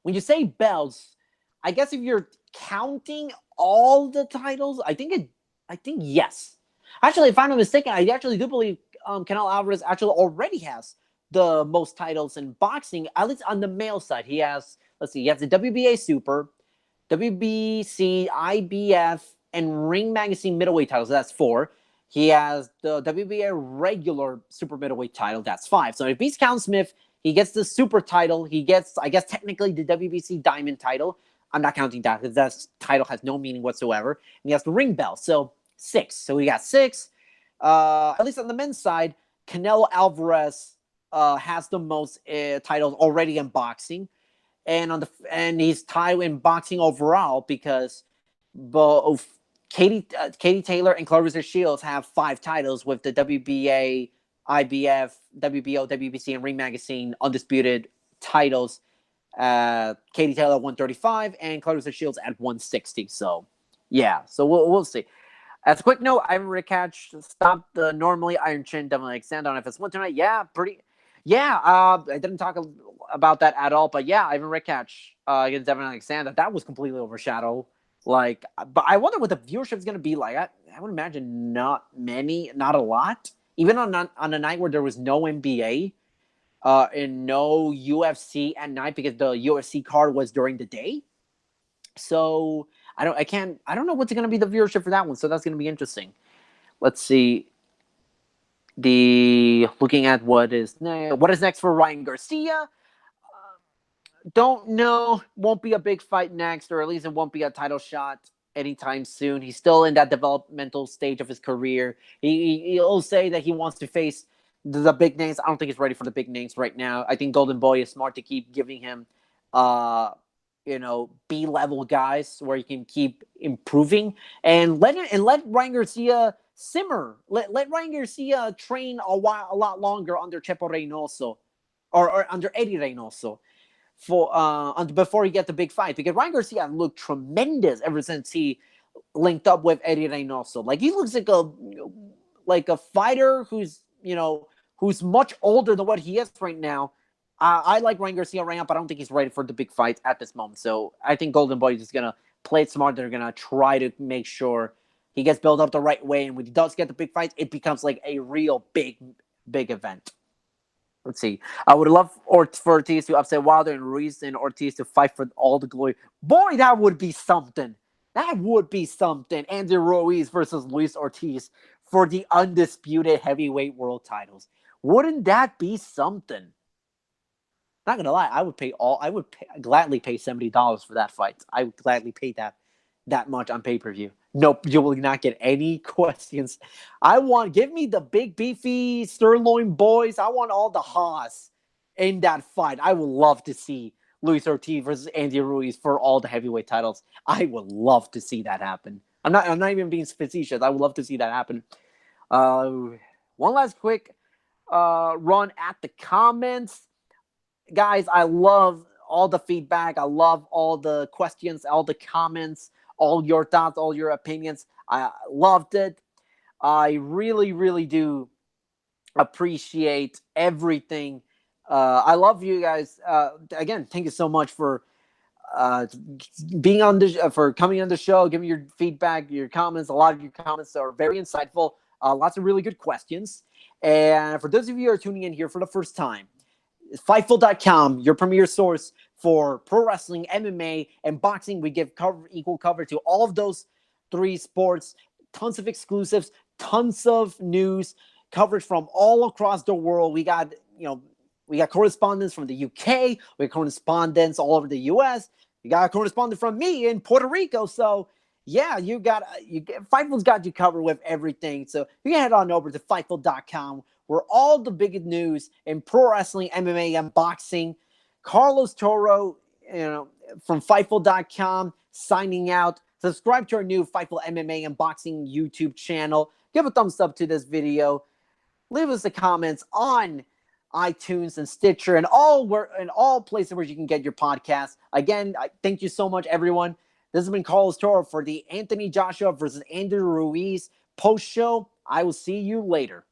When you say belts, I guess if you're counting all the titles, I think yes. Actually, if I'm not mistaken, I actually do believe Canelo Alvarez actually already has the most titles in boxing, at least on the male side. He has the WBA Super, WBC, IBF, and Ring Magazine middleweight titles. That's 4. He has the WBA regular super middleweight title. That's 5. So if he beats Callum Smith, he gets the super title. He gets, I guess, technically the WBC diamond title. I'm not counting that because that title has no meaning whatsoever. And he has the ring bell. So 6. So we got 6. At least on the men's side, Canelo Alvarez has the most titles already in boxing, and he's tied in boxing overall because both Katie Taylor and Clarissa Shields have 5 titles with the WBA, IBF, WBO, WBC, and Ring Magazine Undisputed titles. Katie Taylor 135 and Clarissa Shields at 160. So yeah, so we'll see. As a quick note, Ivan Rakic stopped the normally Iron Chin Devin Alexander on FS1 tonight. Yeah, pretty. Yeah, I didn't talk about that at all. But yeah, Ivan Rematch against Devin Alexander, that was completely overshadowed. Like, but I wonder what the viewership is going to be like. I would imagine not a lot. Even on a night where there was no NBA and no UFC at night because the UFC card was during the day. So I don't know what's going to be the viewership for that one. So that's going to be interesting. Let's see. Looking at what is next for Ryan Garcia. Don't know. Won't be a big fight next, or at least it won't be a title shot anytime soon. He's still in that developmental stage of his career. He'll say that he wants to face the big names. I don't think he's ready for the big names right now. I think Golden Boy is smart to keep giving him, B-level guys where he can keep improving and let Ryan Garcia simmer. Let Ryan Garcia train a lot longer under Chepo Reynoso or under Eddie Reynoso before he gets the big fight, because Ryan Garcia looked tremendous ever since he linked up with Eddie Reynoso. Like, he looks like a fighter who's much older than what he is right now. I like Ryan Garcia right now, but I don't think he's ready for the big fight at this moment. So I think Golden Boy is just gonna play it smart. They're gonna try to make sure he gets built up the right way, and when he does get the big fights, it becomes like a real big event. Let's see. I would love for Ortiz to upset Wilder and Ruiz and Ortiz to fight for all the glory. Boy, that would be something. That would be something. Andy Ruiz versus Luis Ortiz for the undisputed heavyweight world titles. Wouldn't that be something? Not gonna lie, I would gladly pay $70 for that fight. I would gladly pay that much on pay-per-view. Nope, you will not get any questions. Give me the big beefy sirloin boys. I want all the Haas in that fight. I would love to see Luis Ortiz versus Andy Ruiz for all the heavyweight titles. I would love to see that happen. I'm not even being facetious. I would love to see that happen. One last quick run at the comments. Guys, I love all the feedback. I love all the questions, all the comments, all your thoughts, all your opinions. I loved it. I really, really do appreciate everything. I love you guys. Again, thank you so much for being on for coming on the show, giving your feedback, your comments. A lot of your comments are very insightful. Lots of really good questions. And for those of you who are tuning in here for the first time, Fightful.com, your premier source for pro wrestling, MMA, and boxing. We give equal cover to all of those three sports. Tons of exclusives, tons of news, coverage from all across the world. We got correspondents from the UK. We got correspondents all over the US. We got a correspondent from me in Puerto Rico. So yeah, Fightful's got you covered with everything. So you can head on over to Fightful.com, where all the big news in pro wrestling, MMA, and boxing. Carlos Toro, from Fightful.com, signing out. Subscribe to our new Fightful MMA and boxing YouTube channel. Give a thumbs up to this video. Leave us the comments on iTunes and Stitcher and all places where you can get your podcast. Again, thank you so much, everyone. This has been Carlos Toro for the Anthony Joshua versus Andy Ruiz post show. I will see you later.